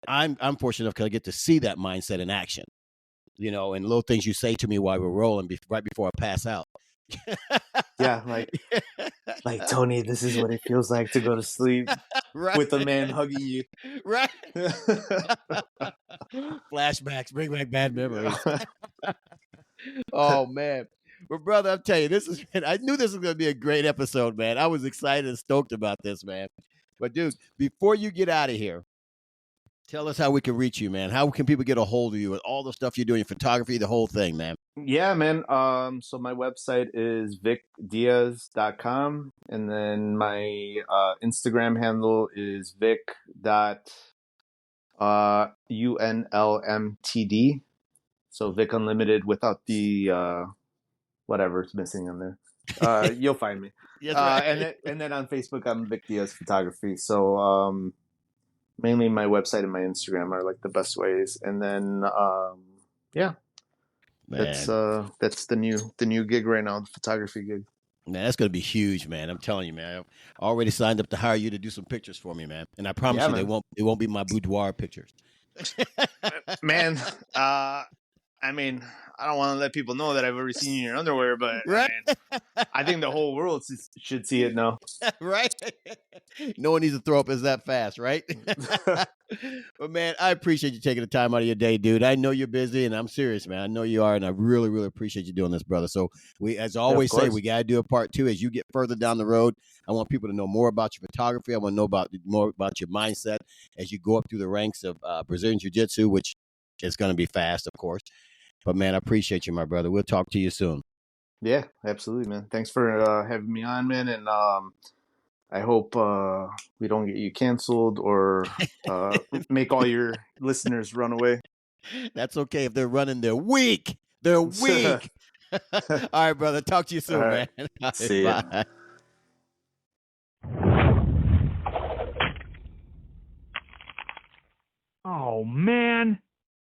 I'm fortunate enough because I get to see that mindset in action, and little things you say to me while we're rolling right before I pass out. Yeah, like Tony, this is what it feels like to go to sleep Right, with a man hugging you. right. Flashbacks bring back bad memories. Oh man. But brother, I'm telling you, I knew this was gonna be a great episode, man. I was excited and stoked about this, man. But dude, before you get out of here, tell us how we can reach you, man. How can people get a hold of you with all the stuff you're doing, photography, the whole thing, man? Yeah, man. So my website is vicdiaz.com, and then my Instagram handle is vic.unlmtd. So Vic Unlimited without the whatever's missing in there. You'll find me. That's right. And then on Facebook I'm Vic Diaz Photography. So mainly my website and my Instagram are like the best ways. And then yeah, that's Man. the new gig right now, the photography gig. Man, that's gonna be huge, man. I'm telling you, man. I already signed up to hire you to do some pictures for me, man. And I promise Yeah, you, man. they won't be my boudoir pictures. Man, I mean, I don't want to let people know that I've ever seen you in your underwear, but I Right, mean, I think the whole world should see it now. right. No one needs to throw up as that fast, right? But man, I appreciate you taking the time out of your day, dude. I know you're busy, and I'm serious, man. I know you are, and I really, really appreciate you doing this, brother. So we, as I Yeah, of always say, course. we gotta do a part two as you get further down the road. I want people to know more about your photography. I want to know more about your mindset as you go up through the ranks of Brazilian Jiu-Jitsu, which is going to be fast, of course. But man, I appreciate you, my brother. We'll talk to you soon. Yeah, absolutely, man. Thanks for having me on, man. And I hope we don't get you canceled or make all your listeners run away. That's okay if they're running. They're weak. They're All weak. All right, brother. Talk to you soon, right. man. All right, See ya. bye.